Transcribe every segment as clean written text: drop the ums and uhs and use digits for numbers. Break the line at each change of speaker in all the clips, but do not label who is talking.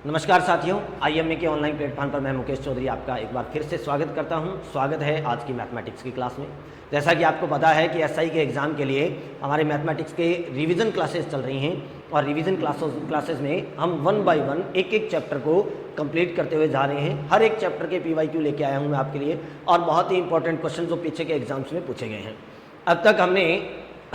नमस्कार साथियों, आईएमए के ऑनलाइन प्लेटफॉर्म पर मैं मुकेश चौधरी आपका एक बार फिर से स्वागत करता हूं। स्वागत है आज की मैथमेटिक्स की क्लास में। जैसा कि आपको पता है कि एसआई के एग्ज़ाम के लिए हमारे मैथमेटिक्स के रिवीजन क्लासेस चल रही हैं और रिवीजन क्लासेस में हम वन बाय वन एक एक चैप्टर को कंप्लीट करते हुए जा रहे हैं। हर एक चैप्टर के पीवाईक्यू लेके आया हूँ मैं आपके लिए और बहुत ही इंपॉर्टेंट क्वेश्चन जो पीछे के एग्जाम्स में पूछे गए हैं। अब तक हमने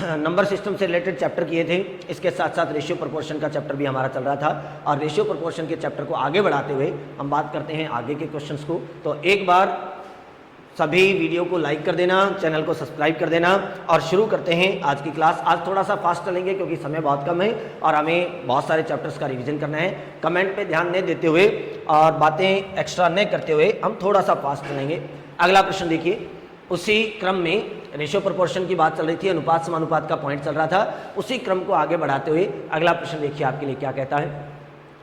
नंबर सिस्टम से रिलेटेड चैप्टर किए थे, इसके साथ साथ रेशियो प्रोपोर्शन का चैप्टर भी हमारा चल रहा था और रेशियो प्रोपोर्शन के चैप्टर को आगे बढ़ाते हुए हम बात करते हैं आगे के क्वेश्चंस को। तो एक बार सभी वीडियो को लाइक कर देना, चैनल को सब्सक्राइब कर देना और शुरू करते हैं आज की क्लास। आज थोड़ा सा फास्ट चलेंगे क्योंकि समय बहुत कम है और हमें बहुत सारे चैप्टर्स का रिवीजन करना है। कमेंट पे ध्यान नहीं देते हुए और बातें एक्स्ट्रा नहीं करते हुए हम थोड़ा सा फास्ट चलेंगे। अगला प्रश्न देखिए, उसी क्रम में रेशियो प्रोपोर्शन की बात चल रही थी, अनुपात समानुपात का पॉइंट चल रहा था, उसी क्रम को आगे बढ़ाते हुए अगला प्रश्न देखिए आपके लिए क्या कहता है।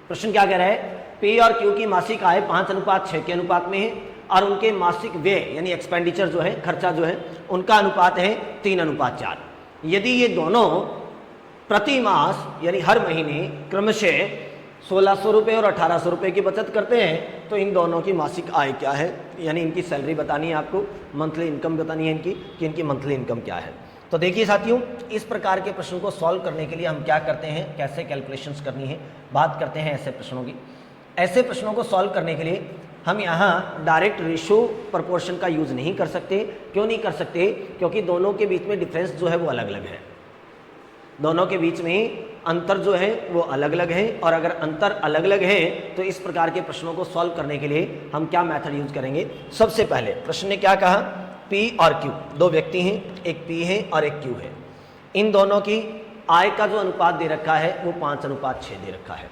प्रश्न क्या कह रहा है, पी और क्यू की मासिक आय 5:6 के अनुपात में है और उनके मासिक व्यय यानी एक्सपेंडिचर जो है, खर्चा जो है, उनका अनुपात है 3:4। यदि ये दोनों प्रति मास यानी हर महीने क्रमशः 1600 रुपये और 1800 रुपये की बचत करते हैं तो इन दोनों की मासिक आय क्या है, यानी इनकी सैलरी बतानी है आपको, मंथली इनकम बतानी है इनकी कि इनकी मंथली इनकम क्या है। तो देखिए साथियों, इस प्रकार के प्रश्न को सॉल्व करने के लिए हम क्या करते हैं, कैसे कैलकुलेशंस करनी है, बात करते हैं ऐसे प्रश्नों की। ऐसे प्रश्नों को सॉल्व करने के लिए हम यहाँ डायरेक्ट रेशियो प्रोपोर्शन का यूज़ नहीं कर सकते। क्यों नहीं कर सकते? क्योंकि दोनों के बीच में डिफरेंस जो है वो अलग अलग है, दोनों के बीच में अंतर जो है वो अलग अलग है और अगर अंतर अलग अलग है तो इस प्रकार के प्रश्नों को सॉल्व करने के लिए हम क्या मेथड यूज करेंगे। सबसे पहले प्रश्न ने क्या कहा, पी और क्यू, दो व्यक्ति हैं, एक पी है और एक क्यू है। इन दोनों की आय का जो अनुपात दे रखा है वो 5:6 दे रखा है।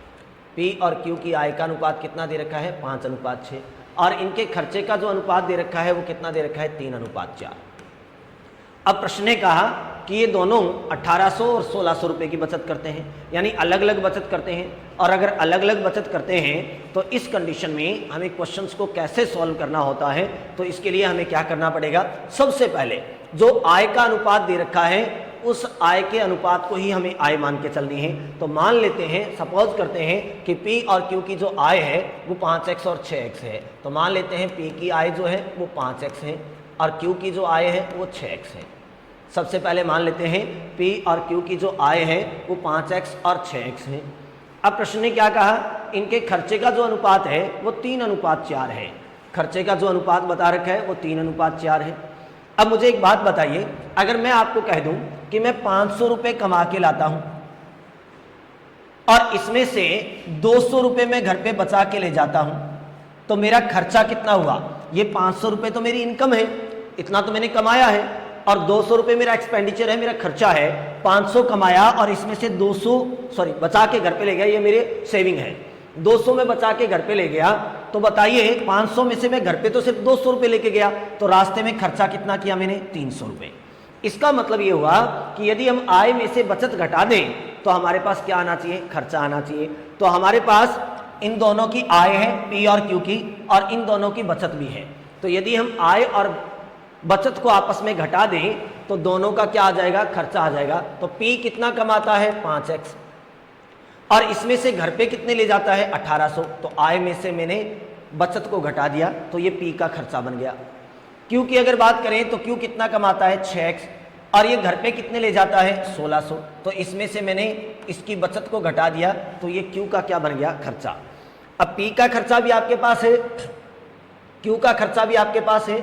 पी और क्यू की आय का अनुपात कितना दे रखा है, 5:6, और इनके खर्चे का जो अनुपात दे रखा है वो कितना दे रखा है, 3:4। अब प्रश्न ने कहा कि ये दोनों 1800 और 1600 रुपये की बचत करते हैं, यानी अलग अलग बचत करते हैं। और अगर अलग अलग बचत करते हैं तो इस कंडीशन में हमें क्वेश्चंस को कैसे सॉल्व करना होता है, तो इसके लिए हमें क्या करना पड़ेगा। सबसे पहले जो आय का अनुपात दे रखा है उस आय के अनुपात को ही हमें आय मान के चलनी है। तो मान लेते हैं, सपोज करते हैं कि पी और क्यू की जो आय है वो 5x और 6x है। तो मान लेते हैं पी की आय जो है वो 5x है और क्यू की जो आय है वो 6x है। सबसे पहले मान लेते हैं P और Q की जो आय है वो 5x और 6x है। अब प्रश्न ने क्या कहा, इनके खर्चे का जो अनुपात है वो 3:4 है। खर्चे का जो अनुपात बता रखा है वो 3:4 है। अब मुझे एक बात बताइए, अगर मैं आपको कह दूं कि मैं 500 रुपये कमा के लाता हूं और इसमें से 200 रुपये मैं घर पे बचा के ले जाता हूं तो मेरा खर्चा कितना हुआ। ये 500 रुपये तो मेरी इनकम है, इतना तो मैंने कमाया है, और 200 रुपये मेरा एक्सपेंडिचर है, मेरा खर्चा है। 500 कमाया और इसमें से 200 बचा के घर पे ले गया, ये मेरे सेविंग है। 200 में बचा के घर पे ले गया, तो बताइए 500 में से मैं घर पे तो सिर्फ 200 रुपये लेके गया, तो रास्ते में खर्चा कितना किया मैंने, 300 रुपये। इसका मतलब ये हुआ कि यदि हम आय में से बचत घटा दें तो हमारे पास क्या आना चाहिए, खर्चा आना चाहिए। तो हमारे पास इन दोनों की आय है पी और क्यू की, और इन दोनों की बचत भी है। तो यदि हम आय और बचत को आपस में घटा दें तो दोनों का क्या आ जाएगा, खर्चा आ जाएगा। तो P कितना कमाता है, 5x, और इसमें से घर पे कितने ले जाता है, 1800। तो आय में से मैंने बचत को घटा दिया तो ये P का खर्चा बन गया। Q की अगर बात करें तो Q कितना कमाता है, 6x, और ये घर पे कितने ले जाता है, 1600। तो इसमें से मैंने इसकी बचत को घटा दिया तो ये Q का क्या बन गया, खर्चा। अब P का खर्चा भी आपके पास है, Q का खर्चा भी आपके पास है।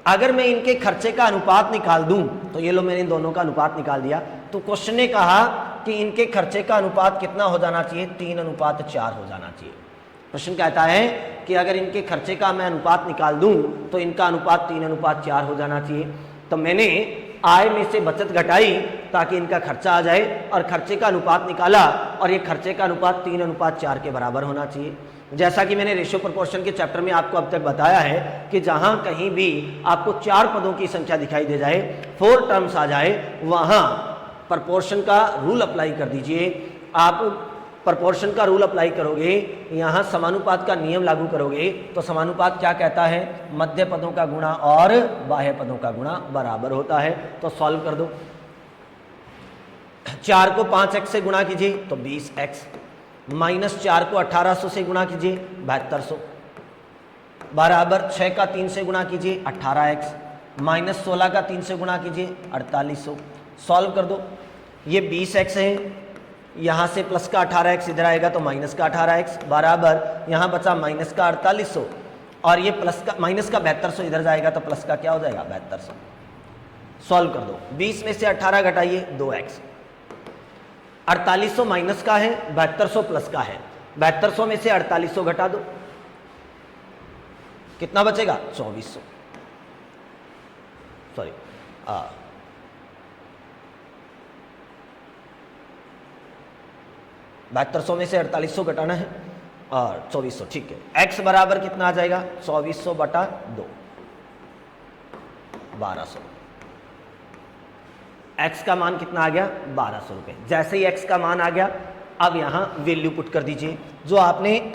अगर मैं इनके खर्चे का अनुपात निकाल दूं तो ये लो मैंने इन दोनों का अनुपात निकाल दिया। तो क्वेश्चन ने कहा कि इनके खर्चे का अनुपात कितना हो जाना चाहिए, 3:4 हो जाना चाहिए। प्रश्न कहता है कि अगर इनके खर्चे का मैं अनुपात निकाल दूं तो इनका अनुपात 3:4 हो जाना चाहिए। तो मैंने आय में से बचत घटाई ताकि इनका खर्चा आ जाए और खर्चे का अनुपात निकाला और ये खर्चे का अनुपात 3:4 के बराबर होना चाहिए। जैसा कि मैंने रेशियो प्रोपोर्शन के चैप्टर में आपको अब तक बताया है कि जहां कहीं भी आपको 4 पदों की संख्या दिखाई दे जाए, 4 टर्म्स आ जाए, वहां प्रोपोर्शन का रूल अप्लाई कर दीजिए। आप प्रोपोर्शन का रूल अप्लाई करोगे, यहाँ समानुपात का नियम लागू करोगे तो समानुपात क्या कहता है, मध्य पदों का गुणा और बाह्य पदों का गुणा बराबर होता है। तो सॉल्व कर दो, 4 को 5x से गुणा कीजिए तो 20x, -4 को 1800 से गुणा कीजिए 7200, बराबर 6 का 3 से गुणा कीजिए 18x, -16 का 3 से गुणा कीजिए 4800। सॉल्व कर दो, ये 20x है, यहाँ से प्लस का 18x इधर आएगा तो माइनस का 18x, बराबर यहाँ बचा माइनस का 4800 और ये प्लस का माइनस का 7200 इधर जाएगा तो प्लस का क्या हो जाएगा 7200। सॉल्व कर दो, 20 में से 18 घटाइए 2x, 4800 माइनस का है, 7200 प्लस का है, 7200 में से 4800 घटा दो, कितना बचेगा 2400, सॉरी 7200 में से 4800 घटाना है और 2400, ठीक है। x बराबर कितना आ जाएगा 2400 बटा 2, 1200। x का मान कितना आ गया 1200 रुपये। जैसे ही x का मान आ गया, अब यहाँ वैल्यू पुट कर दीजिए, जो आपने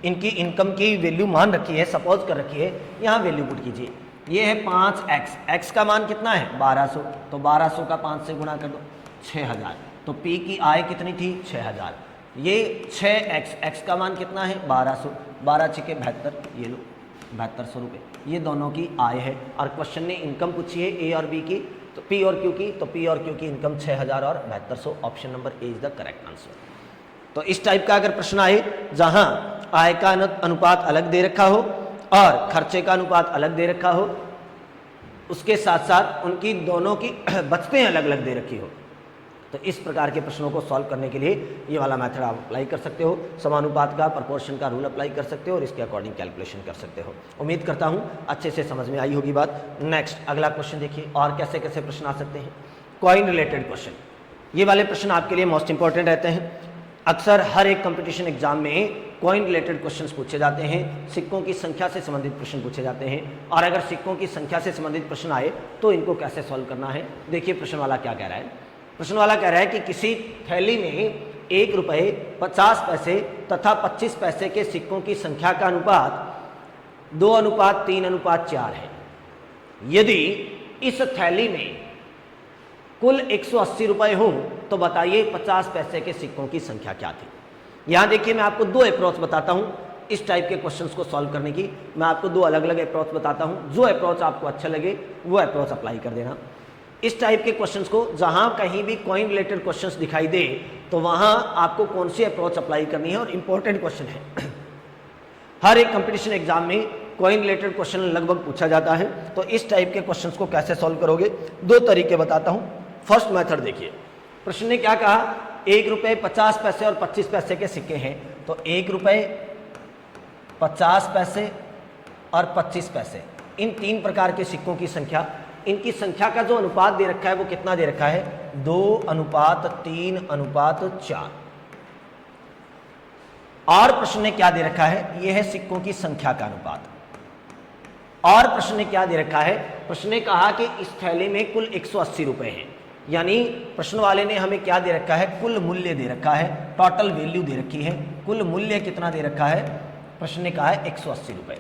इनकी इनकम की वैल्यू मान रखी है, सपोज कर रखी है, यहाँ वैल्यू पुट कीजिए। ये है 5x, x का मान कितना है 1200, तो 1200 का 5 से गुणा कर दो 6000, तो P की आय कितनी थी 6000। ये 6x, x का मान कितना है 1200, 12 छिके 72, ये लो 7200 रुपये, ये दोनों की आय है। और क्वेश्चन ने इनकम पूछी है A और B की, तो P और Q की, तो P और Q की इनकम 6000 और 7200, option number A is the correct answer. तो इस टाइप का अगर प्रश्न आए जहां आय का अनुपात अलग दे रखा हो और खर्चे का अनुपात अलग दे रखा हो, उसके साथ साथ उनकी दोनों की बचतें अलग अलग दे रखी हो, तो इस प्रकार के प्रश्नों को सॉल्व करने के लिए ये वाला मेथड आप अप्लाई कर सकते हो। समानुपात का, प्रोपोर्शन का रूल अप्लाई कर सकते हो और इसके अकॉर्डिंग कैलकुलेशन कर सकते हो। उम्मीद करता हूँ अच्छे से समझ में आई होगी बात। नेक्स्ट अगला क्वेश्चन देखिए, और कैसे कैसे प्रश्न आ सकते हैं। कॉइन रिलेटेड क्वेश्चन, ये वाले प्रश्न आपके लिए मोस्ट इंपॉर्टेंट रहते हैं। अक्सर हर एक कंपटीशन एग्जाम में कॉइन रिलेटेड क्वेश्चंस पूछे जाते हैं, सिक्कों की संख्या से संबंधित प्रश्न पूछे जाते हैं। और अगर सिक्कों की संख्या से संबंधित प्रश्न आए तो इनको कैसे सॉल्व करना है। देखिए प्रश्न वाला क्या कह रहा है। प्रश्न वाला कह रहा है कि किसी थैली में 1 रुपये 50 पैसे तथा 25 पैसे के सिक्कों की संख्या का अनुपात 2:3:4 है। यदि इस थैली में कुल 180 रुपये हों तो बताइए 50 पैसे के सिक्कों की संख्या क्या थी। यहाँ देखिए मैं आपको 2 अप्रोच बताता हूँ इस टाइप के क्वेश्चंस को सॉल्व करने की। मैं आपको 2 अलग अलग अप्रोच बताता हूँ, जो अप्रोच आपको अच्छा लगे वो अप्रोच अप्लाई कर देना। इस टाइप के क्वेश्चंस को जहाँ कहीं भी कॉइन रिलेटेड क्वेश्चंस दिखाई दे तो वहाँ आपको कौन सी अप्रोच अप्लाई करनी है, और इंपॉर्टेंट क्वेश्चन है। हर एक कंपटीशन एग्जाम में कॉइन रिलेटेड क्वेश्चन लगभग पूछा जाता है, तो इस टाइप के क्वेश्चंस को कैसे सॉल्व करोगे 2 तरीके बताता हूँ। फर्स्ट मेथड देखिए, प्रश्न ने क्या कहा, 1 रुपये 50 पैसे और 25 पैसे के सिक्के हैं, तो 1 रुपये 50 पैसे और 25 पैसे, इन 3 प्रकार के सिक्कों की संख्या, इनकी संख्या का जो अनुपात दे रखा है वो कितना दे रखा है 2:3:4। और प्रश्न ने क्या दे रखा है, यह है सिक्कों की संख्या का अनुपात। और प्रश्न ने क्या दे रखा है, प्रश्न ने कहा कि इस थैली में कुल 180 रुपये हैं, यानी प्रश्न वाले ने हमें क्या दे रखा है, कुल मूल्य दे रखा है, टोटल वैल्यू दे रखी है। कुल मूल्य कितना दे रखा है, प्रश्न ने कहा है 180 रुपये।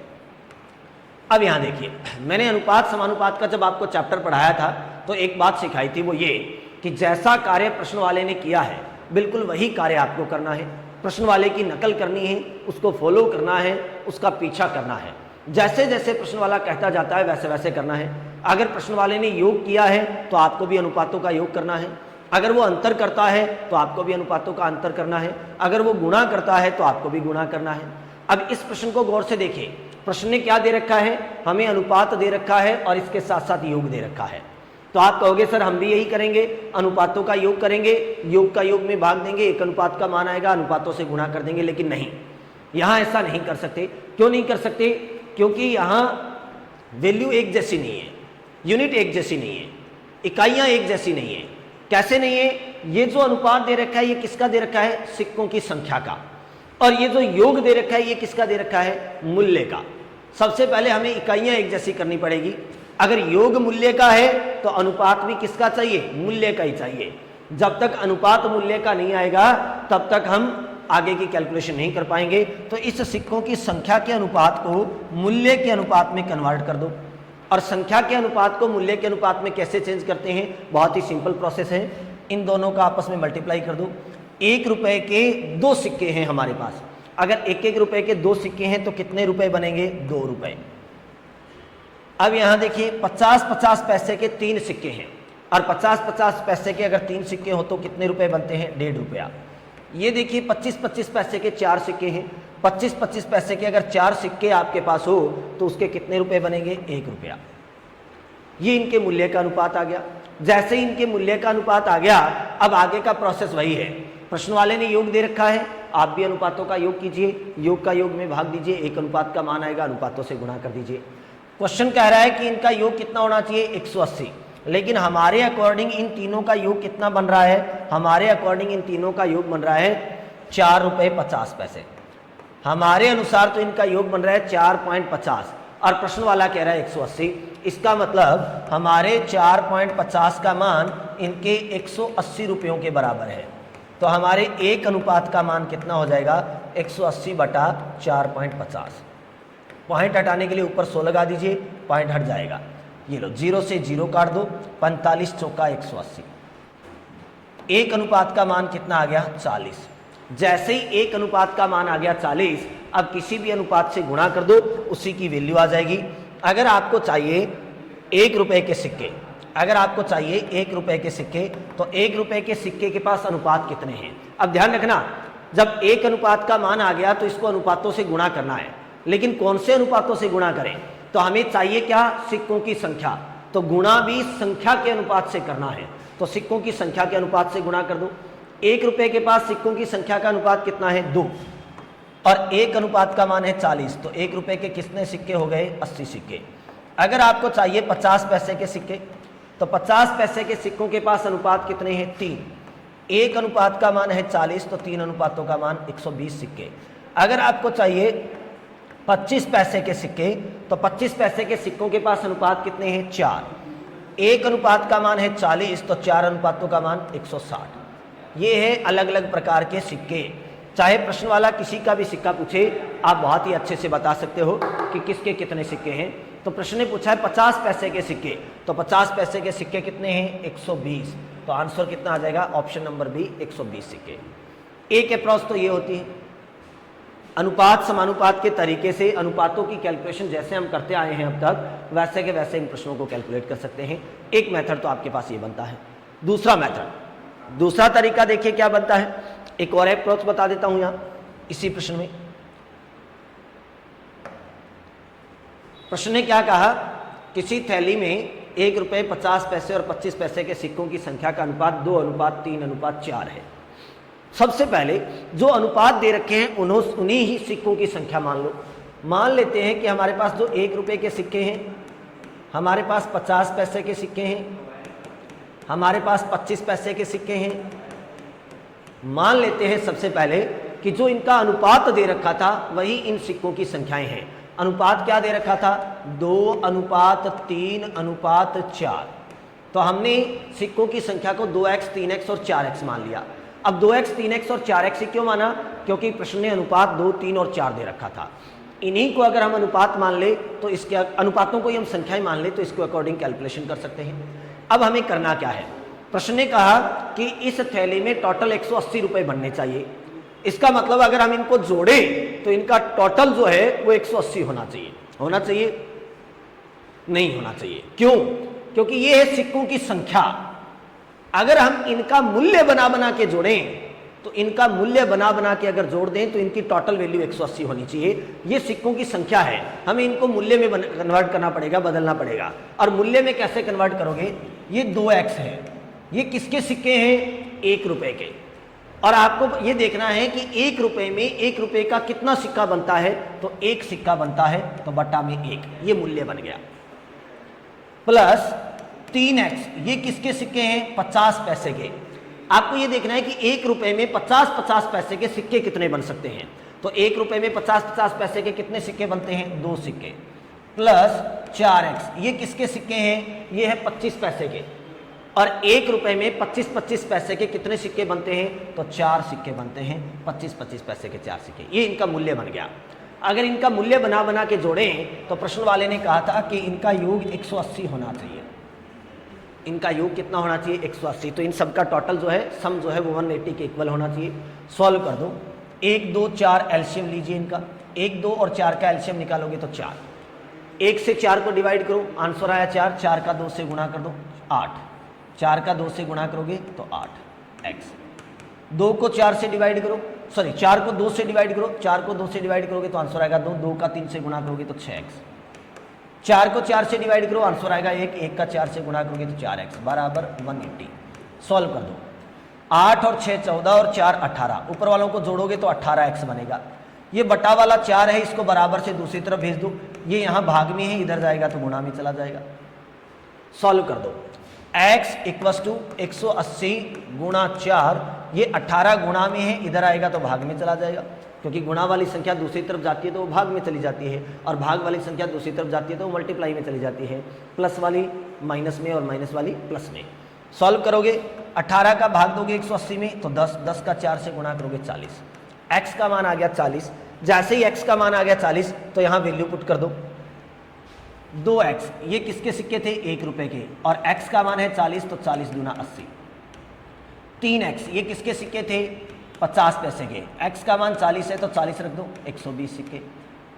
अब यहाँ देखिए, मैंने अनुपात समानुपात का जब आपको चैप्टर पढ़ाया था तो एक बात सिखाई थी, वो ये कि जैसा कार्य प्रश्न वाले ने किया है बिल्कुल वही कार्य आपको करना है। प्रश्न वाले की नकल करनी है, उसको फॉलो करना है, उसका पीछा करना है। जैसे जैसे प्रश्न वाला कहता जाता है वैसे वैसे करना है। अगर प्रश्न वाले ने योग किया है तो आपको भी अनुपातों का योग करना है। अगर वो अंतर करता है तो आपको भी अनुपातों का अंतर करना है। अगर वो गुणा करता है तो आपको भी गुणा करना है। अब इस प्रश्न को गौर से देखिए, प्रश्न ने क्या दे रखा है, हमें अनुपात दे रखा है और इसके साथ साथ योग दे रखा है। तो आप कहोगे सर हम भी यही करेंगे, अनुपातों का योग करेंगे, योग का योग में भाग देंगे, एक अनुपात का मान आएगा, अनुपातों से गुणा कर देंगे। लेकिन नहीं, यहाँ ऐसा नहीं कर सकते। क्यों नहीं कर सकते, क्योंकि यहाँ वैल्यू एक जैसी नहीं है, यूनिट एक जैसी नहीं है, इकाइयाँ एक जैसी नहीं है। कैसे नहीं है, ये जो अनुपात दे रखा है ये किसका दे रखा है, सिक्कों की संख्या का। और ये जो योग दे रखा है ये किसका दे रखा है, मूल्य का। सबसे पहले हमें इकाइयाँ एक जैसी करनी पड़ेगी। अगर योग मूल्य का है तो अनुपात भी किसका चाहिए, मूल्य का ही चाहिए। जब तक अनुपात मूल्य का नहीं आएगा तब तक हम आगे की कैलकुलेशन नहीं कर पाएंगे। तो इस सिक्कों की संख्या के अनुपात को मूल्य के अनुपात में कन्वर्ट कर दो। और संख्या के अनुपात को मूल्य के अनुपात में कैसे चेंज करते हैं, बहुत ही सिंपल प्रोसेस है। इन दोनों का आपस में मल्टीप्लाई कर दो। ₹1 के 2 सिक्के हैं हमारे पास। अगर ₹1 के 2 सिक्के हैं तो कितने रुपए बनेंगे? ₹2। अब यहां देखिए 50-50 पैसे के 3 सिक्के हैं और 50-50 पैसे के अगर 3 सिक्के हो तो कितने रुपए बनते हैं? ₹1.5। ये देखिए 25-25 पैसे के 4 सिक्के हैं। 25-25 पैसे के अगर 4 सिक्के आपके पास हो तो उसके कितने रुपए बनेंगे? ₹1। ये इनके मूल्य का अनुपात आ गया। जैसे ही इनके मूल्य का अनुपात आ गया, अब आगे का प्रोसेस वही है। प्रश्न वाले ने योग दे रखा है, आप भी अनुपातों का योग कीजिए, योग का योग में भाग दीजिए, एक अनुपात का मान आएगा, अनुपातों से गुणा कर दीजिए। क्वेश्चन कह रहा है कि इनका योग कितना होना चाहिए? 180। लेकिन हमारे अकॉर्डिंग इन तीनों का योग कितना बन रहा है? हमारे अकॉर्डिंग इन तीनों का योग बन रहा है ₹4.50। हमारे अनुसार तो इनका योग बन रहा है 4.50 और प्रश्न वाला कह रहा है 180। इसका मतलब हमारे 4.50 का मान इनके 180 रुपयों के बराबर है। तो हमारे एक अनुपात का मान कितना हो जाएगा? 180/4.50। पॉइंट हटाने के लिए ऊपर 100 लगा दीजिए, पॉइंट हट जाएगा। ये लो, 0 से 0 काट दो, 45 चौका 180। एक अनुपात का मान कितना आ गया? 40। जैसे ही एक अनुपात का मान आ गया 40, अब किसी भी अनुपात से गुणा कर दो, उसी की वैल्यू आ जाएगी। अगर आपको चाहिए ₹1 के सिक्के, अगर आपको चाहिए ₹1 के सिक्के, तो ₹1 के सिक्के के पास अनुपात कितने हैं? अब ध्यान रखना, जब एक अनुपात का मान आ गया तो इसको अनुपातों से गुणा करना है। लेकिन कौन से अनुपातों से गुणा करें? तो हमें चाहिए क्या? सिक्कों की संख्या। तो गुणा भी संख्या के अनुपात से करना है, तो सिक्कों की संख्या के अनुपात से गुणा कर दो। ₹1 के पास सिक्कों की संख्या का अनुपात कितना है? 2 और एक अनुपात का मान है 40, तो ₹1 के कितने सिक्के हो गए? 80 सिक्के। अगर आपको चाहिए 50 पैसे के सिक्के, तो 50 पैसे के सिक्कों के पास अनुपात कितने हैं? 3। एक अनुपात का मान है 40, तो 3 अनुपातों का मान 120 सिक्के। अगर आपको चाहिए 25 पैसे के सिक्के, तो 25 पैसे के सिक्कों के पास अनुपात कितने हैं? 4। एक अनुपात का मान है 40, तो 4 अनुपातों का मान 160। ये है अलग अलग प्रकार के सिक्के। चाहे प्रश्न वाला किसी का भी सिक्का पूछे, आप बहुत ही अच्छे से बता सकते हो कि किसके कितने सिक्के हैं। तो प्रश्न ने पूछा है 50 पैसे के सिक्के, तो 50 पैसे के सिक्के कितने हैं? 120। तो आंसर कितना आ जाएगा? ऑप्शन नंबर बी, 120 सिक्के। एक अप्रोच तो ये होती है। अनुपात समानुपात के तरीके से अनुपातों की कैलकुलेशन जैसे हम करते आए हैं अब तक, वैसे के वैसे इन प्रश्नों को कैलकुलेट कर सकते हैं। एक मेथड तो आपके पास ये बनता है। दूसरा मेथड, दूसरा तरीका देखिए क्या बनता है। एक और अप्रोच बता देता हूं यहां इसी प्रश्न में। प्रश्न ने क्या कहा? किसी थैली में ₹1, 50 पैसे और 25 पैसे के सिक्कों की संख्या का अनुपात 2:3:4 है। सबसे पहले जो अनुपात दे रखे हैं उन्हीं ही सिक्कों की संख्या मान लो। मान लेते हैं कि हमारे पास जो ₹1 के सिक्के हैं, हमारे पास 50 पैसे के सिक्के हैं, हमारे पास 25 पैसे के सिक्के हैं। मान लेते हैं सबसे पहले कि जो इनका अनुपात दे रखा था वही इन सिक्कों की संख्याएं हैं। अनुपात क्या दे रखा था? 2:3:4। तो हमने सिक्कों की संख्या को 2x, 3x और 4x मान लिया। अब 2x, 3x और 4x क्यों माना? क्योंकि प्रश्न ने अनुपात 2, 3 और 4 दे रखा था। इन्हीं को अगर हम अनुपात मान ले तो इसके अनुपातों को ही हम संख्याएं मान ले तो इसको अकॉर्डिंग कैलकुलेशन कर सकते हैं। अब हमें करना क्या है? प्रश्न ने कहा कि इस थैली में टोटल 180 रुपए बनने चाहिए। इसका मतलब अगर हम इनको जोड़े तो इनका टोटल जो है वो 180 होना चाहिए। होना चाहिए? नहीं होना चाहिए। क्यों? क्योंकि ये है सिक्कों की संख्या। अगर हम इनका मूल्य बना बना के जोड़ें तो इनका मूल्य बना बना के अगर जोड़ दें तो इनकी टोटल वैल्यू 180 होनी चाहिए। ये सिक्कों की संख्या है, हमें इनको मूल्य में कन्वर्ट करना पड़ेगा, बदलना पड़ेगा। और मूल्य में कैसे कन्वर्ट करोगे? ये 2x है। ये किसके सिक्के हैं? ₹1 के। और आपको ये देखना है कि ₹1 में ₹1 का कितना सिक्का बनता है, तो 1 सिक्का बनता है, तो बटा में 1, ये मूल्य बन गया। प्लस 3x, ये किसके सिक्के हैं? 50 पैसे के। आपको ये देखना है कि ₹1 में 50-50 पैसे के सिक्के कितने बन सकते हैं। तो ₹1 में 50-50 पैसे के कितने सिक्के बनते हैं? 2 सिक्के। प्लस 4x, ये किसके सिक्के हैं? ये है 25 पैसे के। और ₹1 में 25-25 पैसे के कितने सिक्के बनते हैं? तो 4 सिक्के बनते हैं। 25-25 पैसे के 4 सिक्के, ये इनका मूल्य बन गया। अगर इनका मूल्य बना बना के जोड़ें तो प्रश्न वाले ने कहा था कि इनका योग 180 होना चाहिए। इनका योग कितना होना चाहिए 180। तो इन सब का टोटल जो है सम जो है वो 180 के इक्वल होना चाहिए। सॉल्व कर दो। 1 2 4 एलसीएम लीजिए इनका, 1 2 और 4 का एलसीएम निकालोगे तो 4। 1 से 4 को डिवाइड करो, आंसर आया 4। 4 का 2 से गुणा कर दो 8। 4 का 2 से गुणा करोगे तो 8 एक्स। 2 को 4 से डिवाइड करो, सॉरी 4 को 2 से डिवाइड करो, 4 को 2 से डिवाइड करोगे तो आंसर आएगा 2। 2 का 3 से गुणा करोगे तो 6x। 4 को 4 से डिवाइड करो, आंसर आएगा 1। 1 का 4 से गुणा करोगे तो 4x बराबर 180। सॉल्व कर दो। 8 और 6 14 और 4 18, ऊपर वालों को जोड़ोगे तो 18x बनेगा। ये बटा वाला 4 है, इसको बराबर से दूसरी तरफ भेज दो। ये यहाँ भाग में है, इधर जाएगा तो गुणा में चला जाएगा। सॉल्व कर दो। x इक्वस टू 180 गुणा 4, ये 18 गुणा में है, इधर आएगा तो भाग में चला जाएगा, क्योंकि गुणा वाली संख्या दूसरी तरफ जाती है तो वो भाग में चली जाती है, और भाग वाली संख्या दूसरी तरफ जाती है तो वो मल्टीप्लाई में चली जाती है। प्लस वाली माइनस में और माइनस वाली प्लस में। सॉल्व करोगे, 18 का भाग दोगे 180 में तो 10, 10 का 4 से गुणा करोगे 40। x का मान आ गया 40। जैसे ही x का मान आ गया 40 तो यहाँ वैल्यू पुट कर दो। 2x, ये किसके सिक्के थे 1 रुपए के, और x का मान है 40 तो 40 दूना 80। 3x, ये किसके सिक्के थे 50 पैसे के, x का मान 40 है तो 40 रख दो 120 सिक्के।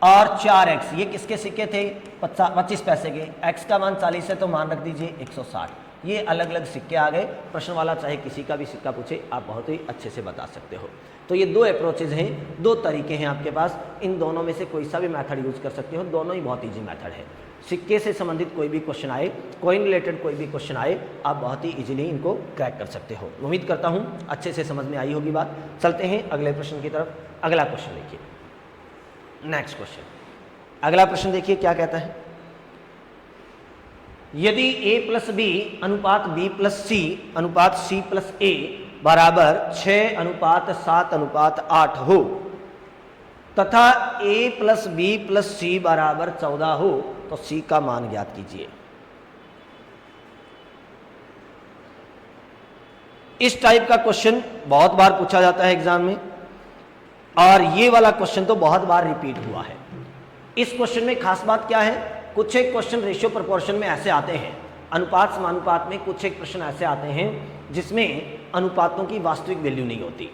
और 4x, ये किसके सिक्के थे 25 पैसे के, x का मान 40 है तो मान रख दीजिए 160। ये अलग अलग सिक्के आ गए। प्रश्न वाला चाहे किसी का भी सिक्का पूछे आप बहुत ही अच्छे से बता सकते हो। तो ये 2 अप्रोचेज हैं, 2 तरीके हैं आपके पास। इन दोनों में से कोई सा भी मेथड यूज कर सकते हो, दोनों ही बहुत ईजी मेथड है। सिक्के से संबंधित कोई भी क्वेश्चन आए, कॉइन रिलेटेड कोई भी क्वेश्चन आए, आप बहुत ही इजीली इनको क्रैक कर सकते हो। उम्मीद करता हूँ अच्छे से समझ में आई होगी बात। चलते हैं अगले प्रश्न की तरफ। अगला क्वेश्चन देखिए, नेक्स्ट क्वेश्चन। अगला प्रश्न देखिए क्या कहता है। यदि a प्लस बी अनुपात b प्लस सी अनुपात c प्लस a बराबर 6 अनुपात 7 अनुपात 8 हो तथा a प्लस बी प्लस सी बराबर 14 हो तो c का मान ज्ञात कीजिए। इस टाइप का क्वेश्चन बहुत बार पूछा जाता है एग्जाम में, और ये वाला क्वेश्चन तो बहुत बार रिपीट हुआ है। इस क्वेश्चन में खास बात क्या है, कुछ एक क्वेश्चन रेशियो प्रोपोर्शन में ऐसे आते हैं, अनुपात समानुपात में कुछ एक प्रश्न ऐसे आते हैं जिसमें अनुपातों की वास्तविक वैल्यू नहीं होती,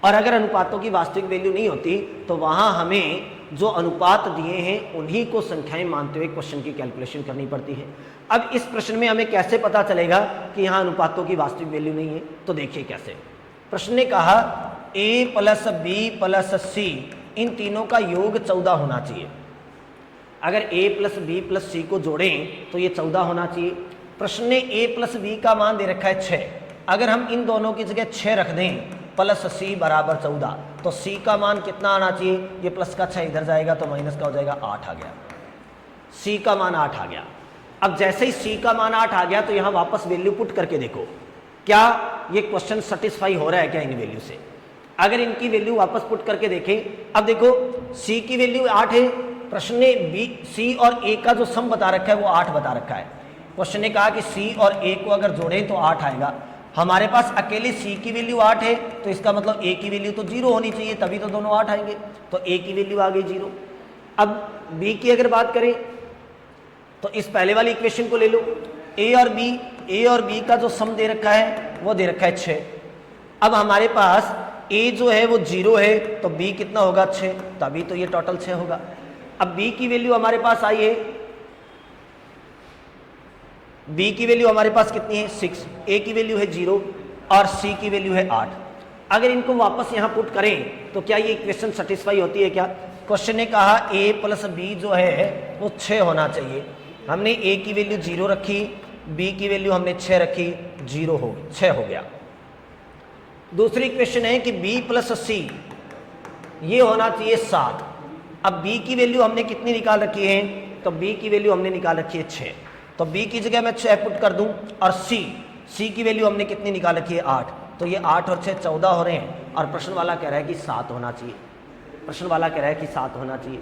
और अगर अनुपातों की वास्तविक वैल्यू नहीं होती तो वहां हमें जो अनुपात दिए हैं उन्हीं को संख्याएं मानते हुए क्वेश्चन की कैलकुलेशन करनी पड़ती है। अब इस प्रश्न में हमें कैसे पता चलेगा कि यहाँ अनुपातों की वास्तविक वैल्यू नहीं है, तो देखिए कैसे। प्रश्न ने कहा a प्लस बी प्लस सी, इन तीनों का योग 14 होना चाहिए। अगर a प्लस बी प्लस सी को जोड़ें तो ये 14 होना चाहिए। प्रश्न ने a प्लस बी का मान दे रखा है 6, अगर हम इन दोनों की जगह 6 रख दें प्लस सी बराबर 14, तो c का मान कितना आना चाहिए, ये प्लस का 6 इधर जाएगा तो माइनस का हो जाएगा 8 आ गया, c का मान 8 आ गया। अब जैसे ही c का मान 8 आ गया तो यहाँ वापस वैल्यू पुट करके देखो क्या ये क्वेश्चन सेटिस्फाई हो रहा है क्या इन वैल्यू से। अगर इनकी वैल्यू वापस पुट करके देखें, अब देखो c की वैल्यू 8 है, प्रश्न ने बी सी और ए का जो सम बता रखा है वो 8 बता रखा है। क्वेश्चन ने कहा कि सी और ए को अगर जोड़ें तो 8 आएगा। हमारे पास अकेले सी की वैल्यू 8 है तो इसका मतलब ए की वैल्यू तो 0 होनी चाहिए, तभी तो दोनों 8 आएंगे, तो ए की वैल्यू आ गई 0। अब बी की अगर बात करें तो इस पहले वाली इक्वेशन को ले लो, ए और बी का जो सम दे रखा है वो दे रखा है 6। अब हमारे पास ए जो है वो 0 है तो बी कितना होगा 6, तभी तो ये टोटल 6 होगा। अब b की वैल्यू हमारे पास आई है, b की वैल्यू हमारे पास कितनी है 6, a की वैल्यू है 0 और c की वैल्यू है 8। अगर इनको वापस यहाँ पुट करें तो क्या ये इक्वेशन सेटिस्फाई होती है क्या। क्वेश्चन ने कहा a प्लस बी जो है वो 6 होना चाहिए। हमने a की वैल्यू 0 रखी, b की वैल्यू हमने 6 रखी, 6 हो गया। दूसरी इक्वेशन है कि b प्लस सी ये होना चाहिए 7। अब b की वैल्यू हमने कितनी निकाल रखी है, तो b की वैल्यू हमने निकाल रखी है 6, तो b की जगह मैं 6 पुट कर दूं, और c की वैल्यू हमने कितनी निकाल रखी है 8, तो ये 8 और 6 14 हो रहे हैं, और प्रश्न वाला कह रहा है कि 7 होना चाहिए। प्रश्न वाला कह रहा है कि 7 होना चाहिए।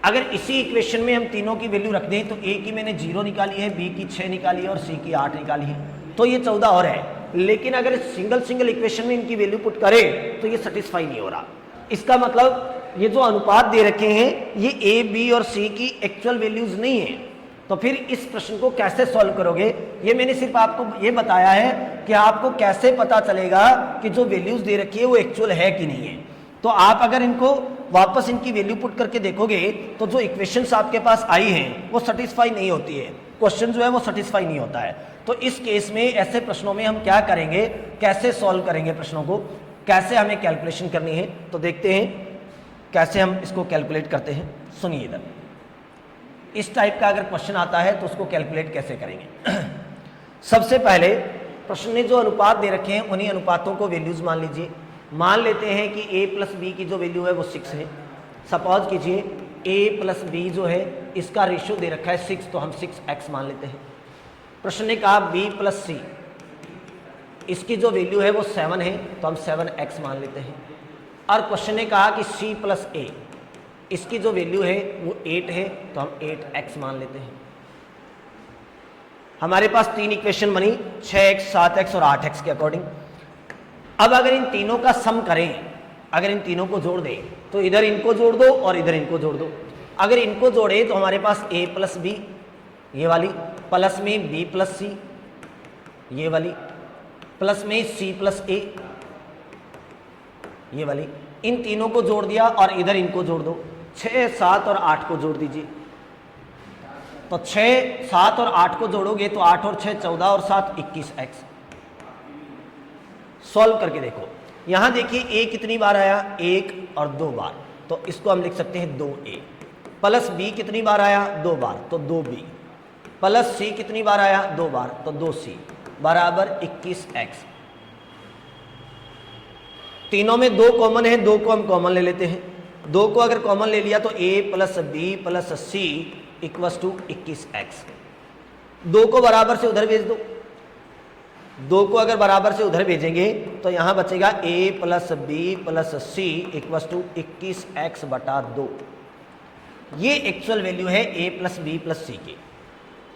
अगर इसी इक्वेशन में हम तीनों की वैल्यू रख दें तो a की मैंने 0 निकाली है, b की 6 निकाली है और c की 8 निकाली है, तो ये 14 हो रहा है। लेकिन अगर सिंगल इक्वेशन में इनकी वैल्यू पुट करें तो ये सेटिस्फाई नहीं हो रहा। इसका मतलब ये जो अनुपात दे रखे हैं ये a, b और c की एक्चुअल वैल्यूज नहीं है, तो फिर इस प्रश्न को कैसे सॉल्व करोगे, ये मैंने सिर्फ आपको ये बताया है कि आपको कैसे पता चलेगा कि जो वैल्यूज दे रखी है वो एक्चुअल है कि नहीं है। तो आप अगर इनको वापस इनकी वैल्यू पुट करके देखोगे तो जो इक्वेशंस आपके पास आई हैं वो सेटिस्फाई नहीं होती है, क्वेश्चन जो है वो सेटिस्फाई नहीं होता है। तो इस केस में ऐसे प्रश्नों में हम क्या करेंगे, कैसे सॉल्व करेंगे प्रश्नों को, कैसे हमें कैलकुलेशन करनी है, तो देखते हैं कैसे हम इसको कैलकुलेट करते हैं। सुनिए इधर, इस टाइप का अगर क्वेश्चन आता है तो उसको कैलकुलेट कैसे करेंगे। सबसे पहले प्रश्न में जो अनुपात दे रखे हैं उन्हीं अनुपातों को वैल्यूज मान लीजिए। मान लेते हैं कि a प्लस बी की जो वैल्यू है वो 6 है। सपोज कीजिए a प्लस बी जो है इसका रेशियो दे रखा है 6, तो हम 6x मान लेते हैं। प्रश्न ने कहा b प्लस सी, इसकी जो वैल्यू है वो 7 है, तो हम 7x मान लेते हैं। और क्वेश्चन ने कहा कि c प्लस a, इसकी जो वैल्यू है वो 8 है, तो हम 8x मान लेते हैं। हमारे पास 3 इक्वेशन बनी, 6x, 7x और 8x के अकॉर्डिंग। अब अगर इन तीनों का सम करें, अगर इन तीनों को जोड़ दें तो इधर इनको जोड़ दो और इधर इनको जोड़ दो। अगर इनको जोड़े तो हमारे पास a प्लस बी, ये वाली, प्लस में b प्लस सी, ये वाली, प्लस में c प्लस a, ये वाली, इन तीनों को जोड़ दिया और इधर इनको जोड़ दो। 6, 7 और 8 को जोड़ दीजिए। तो 6, 7 और 8 को जोड़ोगे तो 8 और 6 14 और 7 21x। सॉल्व करके देखो, यहां देखिए a कितनी बार आया, 1 और 2 बार, तो इसको हम लिख सकते हैं 2a। प्लस b कितनी बार आया, 2 बार, तो 2b। प्लस c कितनी बार आया, 2 बार, तो 2c बराबर 21x। तीनों में 2 कॉमन है, 2 को हम कॉमन ले लेते हैं। 2 को अगर कॉमन ले लिया तो a plus B plus C equals to 21x। 2 को बराबर से उधर भेज दो। 2 को अगर बराबर से उधर भेजेंगे तो यहां बचेगा a plus B plus C equals to 21x बटा 2। ये एक्चुअल वैल्यू है a plus B plus C की।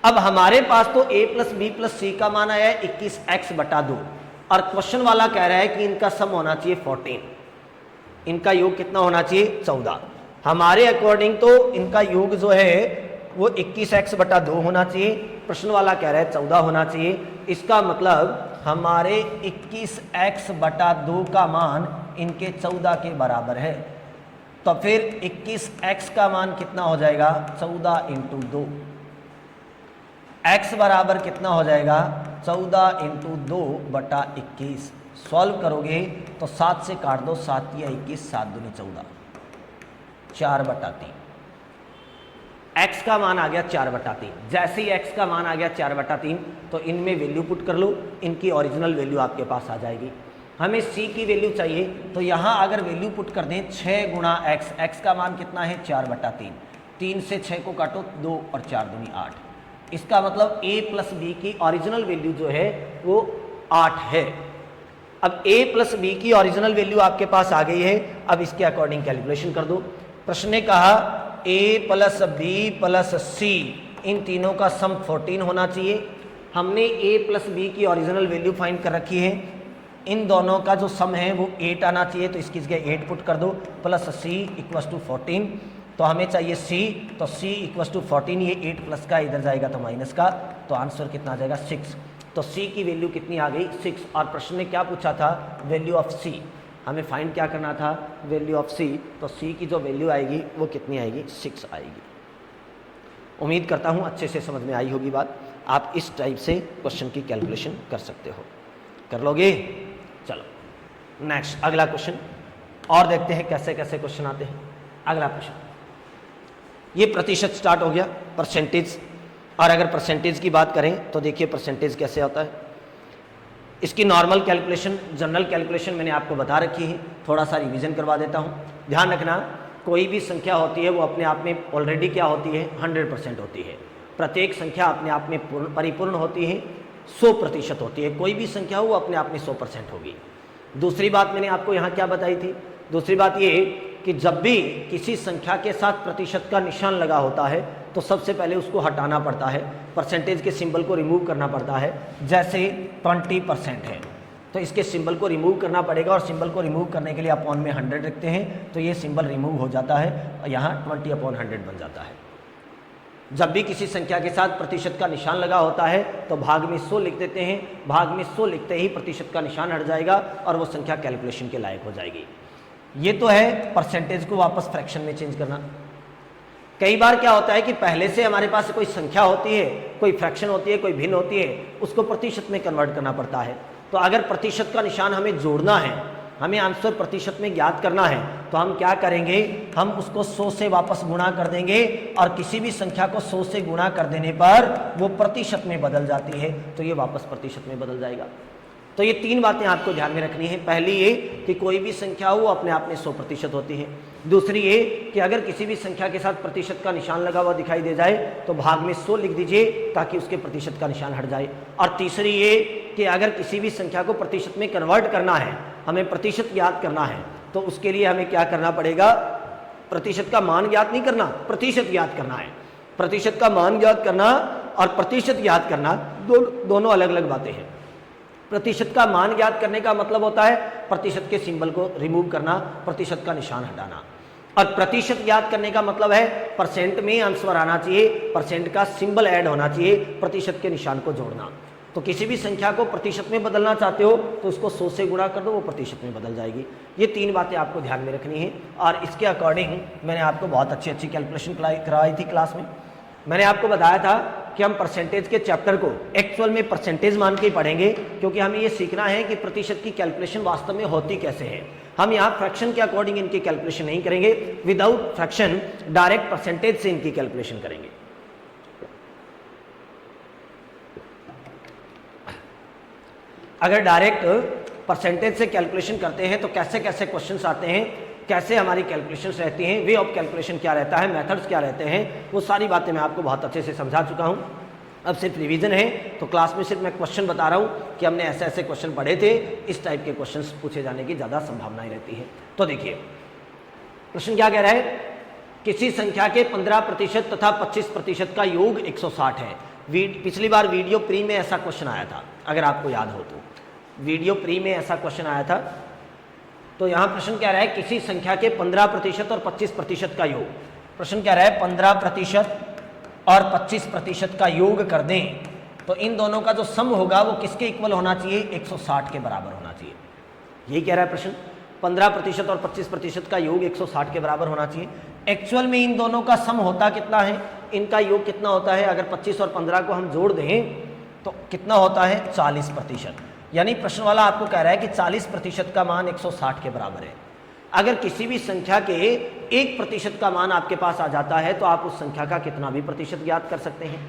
अब हमारे पास तो a plus B plus C का मान आया है 21x बटा 2, और क्वेश्चन वाला कह रहा है कि इनका सम होना चाहिए 14, इनका योग कितना होना चाहिए, 14। हमारे अकॉर्डिंग तो इनका योग जो है वो 21x बटा 2 होना चाहिए, प्रश्न वाला कह रहा है 14 होना चाहिए। इसका मतलब हमारे 21x बटा 2 का मान इनके 14 के बराबर है। तो फिर 21x का मान कितना हो जाएगा, 14 इंटू 2। x बराबर कितना हो जाएगा, 14 इंटू 2 बटा 21। सॉल्व करोगे तो 7 से काट दो, 7 या 21, 7 दूनी 14, 4 बटा 3। x का मान आ गया 4 बटा 3। जैसे ही x का मान आ गया 4 बटा 3 तो इनमें वैल्यू पुट कर लो, इनकी ओरिजिनल वैल्यू आपके पास आ जाएगी। हमें c की वैल्यू चाहिए, तो यहाँ अगर वैल्यू पुट कर दें 6 गुणा x, x का मान कितना है 4 बटा 3, 3 से 6 को काटो 2 और 4 दूनी 8। इसका मतलब a प्लस बी की ओरिजिनल वैल्यू जो है वो 8 है। अब a प्लस बी की ओरिजिनल वैल्यू आपके पास आ गई है, अब इसके अकॉर्डिंग कैलकुलेशन कर दो। प्रश्न ने कहा a प्लस बी प्लस सी, इन तीनों का सम 14 होना चाहिए। हमने a प्लस बी की ओरिजिनल वैल्यू फाइंड कर रखी है, इन दोनों का जो सम है वो 8 आना चाहिए, तो इसकी जगह 8 पुट कर दो, प्लस c इक्वस टू 14। तो हमें चाहिए c, तो c इक्वस टू 14, ये 8 प्लस का इधर जाएगा तो माइनस का, तो आंसर कितना आ जाएगा 6। तो c की वैल्यू कितनी आ गई 6। और प्रश्न ने क्या पूछा था, वैल्यू ऑफ c, हमें फाइंड क्या करना था, वैल्यू ऑफ c। तो c की जो वैल्यू आएगी वो कितनी आएगी, 6 आएगी। उम्मीद करता हूँ अच्छे से समझ में आई होगी बात। आप इस टाइप से क्वेश्चन की कैलकुलेशन कर सकते हो, कर लोगे। चलो नेक्स्ट अगला क्वेश्चन और देखते हैं कैसे कैसे क्वेश्चन आते हैं। अगला क्वेश्चन, ये प्रतिशत स्टार्ट हो गया, परसेंटेज। और अगर परसेंटेज की बात करें तो देखिए परसेंटेज कैसे होता है। इसकी नॉर्मल कैलकुलेशन, जनरल कैलकुलेशन मैंने आपको बता रखी है, थोड़ा सा रिवीजन करवा देता हूँ। ध्यान रखना, कोई भी संख्या होती है वो अपने आप में ऑलरेडी क्या होती है, 100% होती है। प्रत्येक संख्या अपने आप में परिपूर्ण होती है, 100% होती है। कोई भी संख्या हो वो अपने आप में 100% होगी। दूसरी बात मैंने आपको यहाँ क्या बताई थी, दूसरी बात ये कि जब भी किसी संख्या के साथ प्रतिशत का निशान लगा होता है तो सबसे पहले उसको हटाना पड़ता है, परसेंटेज के सिंबल को रिमूव करना पड़ता है। जैसे 20% है तो इसके सिंबल को रिमूव करना पड़ेगा, और सिंबल को रिमूव करने के लिए अपॉन में 100 रखते हैं, तो ये सिंबल रिमूव हो जाता है और यहाँ 20/100 बन जाता है। जब भी किसी संख्या के साथ प्रतिशत का निशान लगा होता है तो भाग में 100 लिख देते हैं, भाग में 100 लिखते ही प्रतिशत का निशान हट जाएगा और वो संख्या कैलकुलेशन के लायक हो जाएगी। ये तो है परसेंटेज को वापस फ्रैक्शन में चेंज करना। कई बार क्या होता है कि पहले से हमारे पास कोई संख्या होती है, कोई फ्रैक्शन होती है, कोई भिन्न होती है, उसको प्रतिशत में कन्वर्ट करना पड़ता है। तो अगर प्रतिशत का निशान हमें जोड़ना है, हमें आंसर प्रतिशत में ज्ञात करना है, तो हम क्या करेंगे, हम उसको 100 से वापस गुणा कर देंगे और किसी भी संख्या को 100 से गुणा कर देने पर वो प्रतिशत में बदल जाती है, तो ये वापस प्रतिशत में बदल जाएगा। तो ये 3 बातें आपको ध्यान में रखनी है। पहली ये कि कोई भी संख्या हो अपने आप में 100% होती है। दूसरी ये कि अगर किसी भी संख्या के साथ प्रतिशत का निशान लगा हुआ दिखाई दे जाए तो भाग में 100 लिख दीजिए ताकि उसके प्रतिशत का निशान हट जाए। और तीसरी ये कि अगर किसी भी संख्या को प्रतिशत में कन्वर्ट करना है, हमें प्रतिशत ज्ञात करना है, तो उसके लिए हमें क्या करना पड़ेगा, प्रतिशत का मान ज्ञात नहीं करना, प्रतिशत ज्ञात करना है। प्रतिशत का मान ज्ञात करना और प्रतिशत ज्ञात करना दोनों अलग अलग बातें हैं। प्रतिशत का मान ज्ञात करने का मतलब होता है प्रतिशत के सिंबल को रिमूव करना, प्रतिशत का निशान हटाना। और प्रतिशत ज्ञात करने का मतलब है परसेंट में आंसर आना चाहिए, परसेंट का सिंबल ऐड होना चाहिए, प्रतिशत के निशान को जोड़ना। तो किसी भी संख्या को प्रतिशत में बदलना चाहते हो तो उसको 100 से गुणा कर दो, वो प्रतिशत में बदल जाएगी। ये 3 बातें आपको ध्यान में रखनी है। और इसके अकॉर्डिंग मैंने आपको बहुत अच्छी कैलकुलेशन करवाई थी क्लास में। मैंने आपको बताया था कि हम परसेंटेज के चैप्टर को एक्चुअल में परसेंटेज मान के ही पढ़ेंगे, क्योंकि हमें ये सीखना है कि प्रतिशत की कैलकुलेशन वास्तव में होती कैसे है। हम यहाँ फ्रैक्शन के अकॉर्डिंग इनकी कैलकुलेशन नहीं करेंगे, विदाउट फ्रैक्शन डायरेक्ट परसेंटेज से इनकी कैलकुलेशन करेंगे। अगर डायरेक्ट परसेंटेज से कैलकुलेशन करते हैं तो कैसे कैसे क्वेश्चंस आते हैं, कैसे हमारी कैलकुलेशंस रहती हैं, वे ऑफ कैलकुलेशन क्या रहता है, मेथड्स क्या रहते हैं, वो सारी बातें मैं आपको बहुत अच्छे से समझा चुका हूं। अब सिर्फ रिवीजन है, तो क्लास में सिर्फ मैं क्वेश्चन बता रहा हूं कि हमने ऐसे ऐसे क्वेश्चन पढ़े थे, इस टाइप के क्वेश्चंस पूछे जाने की ज़्यादा संभावनाएं रहती है। तो देखिए प्रश्न क्या कह रहा है, किसी संख्या के 15% तथा 25% का योग 160 है। पिछली बार वीडियो प्री में ऐसा क्वेश्चन आया था, अगर आपको याद हो तो वीडियो प्री में ऐसा क्वेश्चन आया था। तो यहाँ प्रश्न क्या रहा है, किसी संख्या के 15% और 25% का योग। प्रश्न क्या रहा है, 15% और 25% का योग कर दें तो इन दोनों का जो सम होगा वो किसके इक्वल होना चाहिए, 160 के बराबर होना चाहिए। यही कह रहा है प्रश्न, 15% और 25% का योग 160 के बराबर होना चाहिए। एक्चुअल में इन दोनों का सम होता कितना है, इनका योग कितना होता है, अगर 25 और 15 को हम जोड़ दें तो कितना होता है, 40%। यानी प्रश्न वाला आपको कह रहा है कि 40% का मान 160 के बराबर है। अगर किसी भी संख्या के 1% का मान आपके पास आ जाता है तो आप उस संख्या का कितना भी प्रतिशत ज्ञात कर सकते हैं।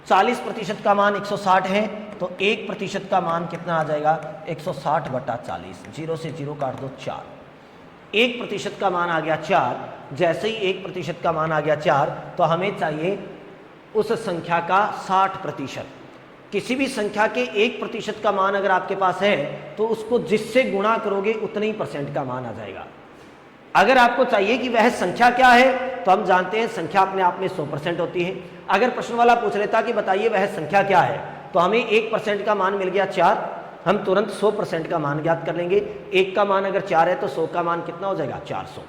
40% का मान 160 है तो 1% का मान कितना आ जाएगा, 160/40, 0 से 0 काट दो 4। 1% का मान आ गया 4। जैसे ही 1% का मान आ गया 4 तो हमें चाहिए उस संख्या का 60%। किसी भी संख्या के 1% का मान अगर आपके पास है तो उसको जिससे गुणा करोगे उतने ही % का मान आ जाएगा। अगर आपको चाहिए कि वह संख्या क्या है तो हम जानते हैं संख्या अपने आप में 100% होती है। अगर प्रश्न वाला पूछ लेता कि बताइए वह संख्या क्या है, तो हमें 1% का मान मिल गया 4, हम तुरंत 100% का मान ज्ञात कर लेंगे। 1 का मान अगर 4 है तो 100 का मान कितना हो जाएगा, 400।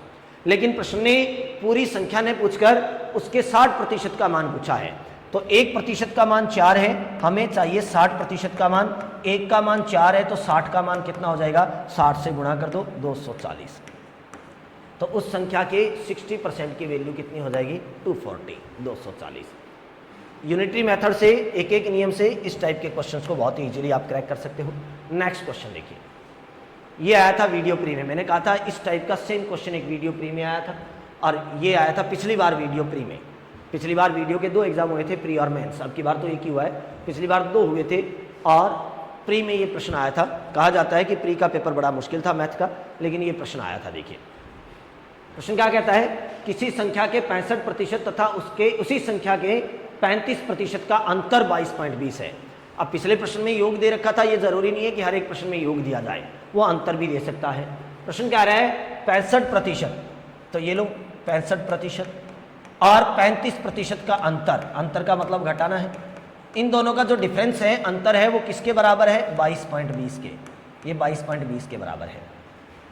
लेकिन प्रश्न ने पूरी संख्या ने पूछकर उसके 60% का मान पूछा है, तो 1% का मान 4 है, हमें चाहिए 60% का मान। 1 का मान 4 है तो 60 का मान कितना हो जाएगा, 60 से गुणा कर दो 240। तो उस संख्या के 60% की वैल्यू कितनी हो जाएगी, 240, 240। यूनिटरी मेथड से एक एक नियम से इस टाइप के क्वेश्चंस को बहुत ही इजीली आप क्रैक कर सकते हो। नेक्स्ट क्वेश्चन देखिए, ये आया था वीडियो प्री में, मैंने कहा था इस टाइप का सेम क्वेश्चन एक वीडियो प्री में आया था और ये आया था पिछली बार वीडियो प्री में। पिछली बार वीडियो के 2 एग्जाम हुए थे, प्री और मेंस। अब की बार तो एक ही हुआ है, पिछली बार 2 हुए थे और प्री में ये प्रश्न आया था। कहा जाता है कि प्री का पेपर बड़ा मुश्किल था मैथ का, लेकिन ये प्रश्न आया था। देखिए प्रश्न क्या कहता है, किसी संख्या के 65% तथा उसी संख्या के 35% का अंतर 22.20 है। अब पिछले प्रश्न में योग दे रखा था, ये जरूरी नहीं है कि हर एक प्रश्न में योग दिया जाए, वो अंतर भी दे सकता है। प्रश्न क्या आ रहा है, 65%, तो ये लो 65% और 35% का अंतर का मतलब घटाना है। इन दोनों का जो डिफरेंस है, अंतर है, वो किसके बराबर है, 22.20 के। ये 22.20 के बराबर है।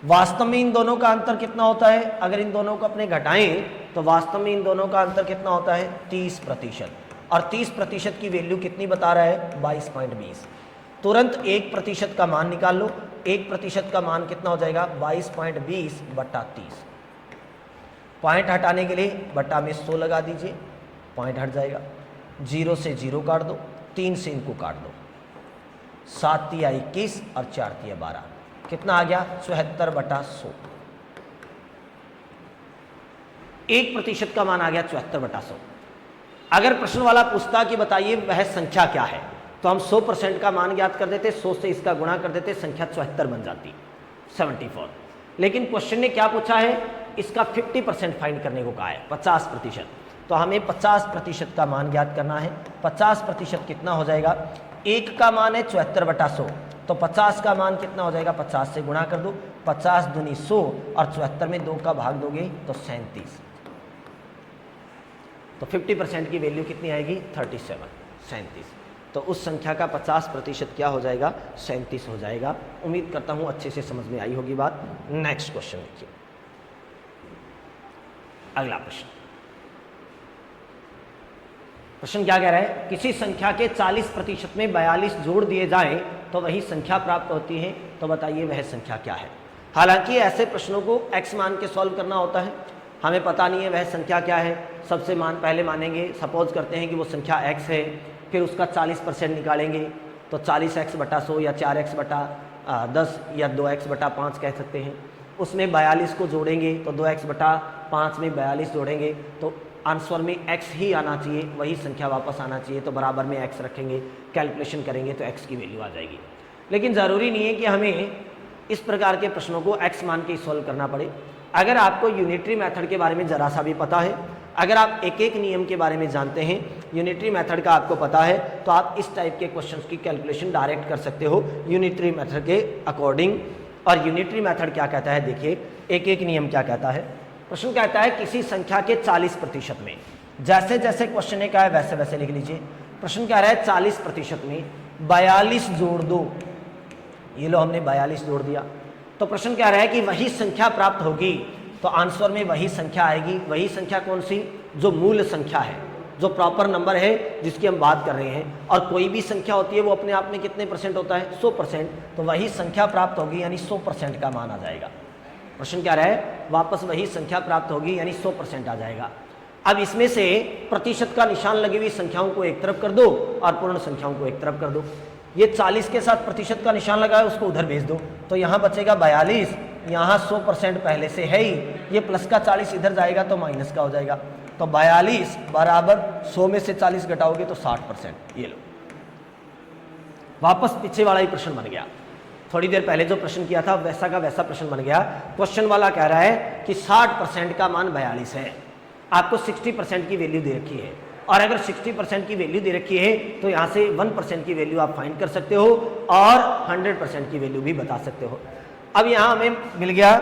वास्तव में इन दोनों का अंतर कितना होता है? अगर इन दोनों को अपने घटाएं तो वास्तव में इन दोनों का अंतर कितना होता है? 30%। और 30% की वैल्यू कितनी बता रहा है? 22.20। तुरंत 1% का मान निकाल लो। 1% का मान कितना हो जाएगा? 22.20 बटा 30। पॉइंट हटाने के लिए बटा में 100 लगा दीजिए, पॉइंट हट जाएगा। 0 से 0 काट दो, 3 से इनको काट दो। 7 तिया 21 और 4 तिया 12, कितना आ गया? 74 बटा 100। 1% का मान आ गया 74 बटा 100। अगर प्रश्न वाला पूछता कि बताइए वह संख्या क्या है, तो हम 100% का मान ज्ञात कर देते, 100 से इसका गुणा कर देते, संख्या 74 बन जाती, 74। लेकिन क्वेश्चन ने क्या पूछा है? इसका 50% फाइंड करने को कहा है, 50%। तो हमें 50% का मान ज्ञात करना है। 50% कितना हो जाएगा? 1 का मान है 74 बटा 100, तो 50 का मान कितना हो जाएगा? 50 से गुणा कर दो, 50 दूनी 100 और 74 में 2 का भाग दोगे तो 37। तो 50% की वैल्यू कितनी आएगी? 37। तो उस संख्या का 50% क्या हो जाएगा? 37 हो जाएगा। उम्मीद करता हूं अच्छे से समझ में आई होगी बात। नेक्स्ट क्वेश्चन देखिए, अगला प्रश्न। प्रश्न क्या कह रहा है? किसी संख्या के 40% में 42 जोड़ दिए जाएं तो वही संख्या प्राप्त होती है, तो बताइए वह संख्या क्या है? हालांकि ऐसे प्रश्नों को x मान के सॉल्व करना होता है, हमें पता नहीं है वह संख्या क्या है। सबसे मान पहले मानेंगे, सपोज करते हैं कि वो संख्या x है, फिर उसका 40% निकालेंगे तो 40x बटा 100 या 4x बटा 10 या 2x बटा 5 कह सकते हैं। उसमें 42 को जोड़ेंगे तो 2x बटा 5 में 42 जोड़ेंगे तो आंसर में x ही आना चाहिए, वही संख्या वापस आना चाहिए। तो बराबर में x रखेंगे, कैलकुलेशन करेंगे तो x की वैल्यू आ जाएगी। लेकिन ज़रूरी नहीं है कि हमें इस प्रकार के प्रश्नों को x मान के सॉल्व करना पड़े। अगर आपको यूनिटरी मेथड के बारे में ज़रा सा भी पता है, अगर आप एक एक नियम के बारे में जानते हैं, यूनिटरी मेथड का आपको पता है, तो आप इस टाइप के क्वेश्चंस की कैलकुलेशन डायरेक्ट कर सकते हो यूनिटरी मेथड के अकॉर्डिंग। और यूनिटरी मेथड क्या कहता है? देखिए, एक एक नियम क्या कहता है। प्रश्न कहता है किसी संख्या के 40% में, जैसे जैसे क्वेश्चन ने कहा है वैसे वैसे लिख लीजिए। प्रश्न कह रहा है 40% में 42 जोड़ दो। ये लो, हमने 42 जोड़ दिया। तो प्रश्न कह रहा है कि वही संख्या प्राप्त होगी, तो आंसर में वही संख्या आएगी। वही संख्या कौन सी? जो मूल संख्या है, जो प्रॉपर नंबर है जिसकी हम बात कर रहे हैं। और कोई भी संख्या होती है वो अपने आप में कितने % होता है? 100%। तो वही संख्या प्राप्त होगी यानी 100% का मान आ जाएगा। प्रश्न क्या रहा है? वापस वही संख्या प्राप्त होगी यानी 100% आ जाएगा। अब इसमें से प्रतिशत का निशान लगी हुई संख्याओं को एक तरफ कर दो और पूर्ण संख्याओं को एक तरफ कर दो। ये 40 के साथ प्रतिशत का निशान लगा है, उसको उधर भेज दो, तो यहाँ बचेगा 42। यहाँ 100% पहले से है ही, ये प्लस का 40 इधर जाएगा तो माइनस का हो जाएगा। तो 42 बराबर 100 में से 40 घटाओगे तो 60%। ये लो, वापस पीछे वाला ही प्रश्न बन गया। थोड़ी देर पहले जो प्रश्न किया था वैसा का वैसा प्रश्न बन गया। क्वेश्चन वाला कह रहा है कि 60% का मान 42 है, आपको 60% की वैल्यू दे रखी है। और अगर 60% की वैल्यू दे रखी है तो यहाँ से 1% की वैल्यू आप फाइंड कर सकते हो और 100% की वैल्यू भी बता सकते हो। अब यहाँ हमें मिल गया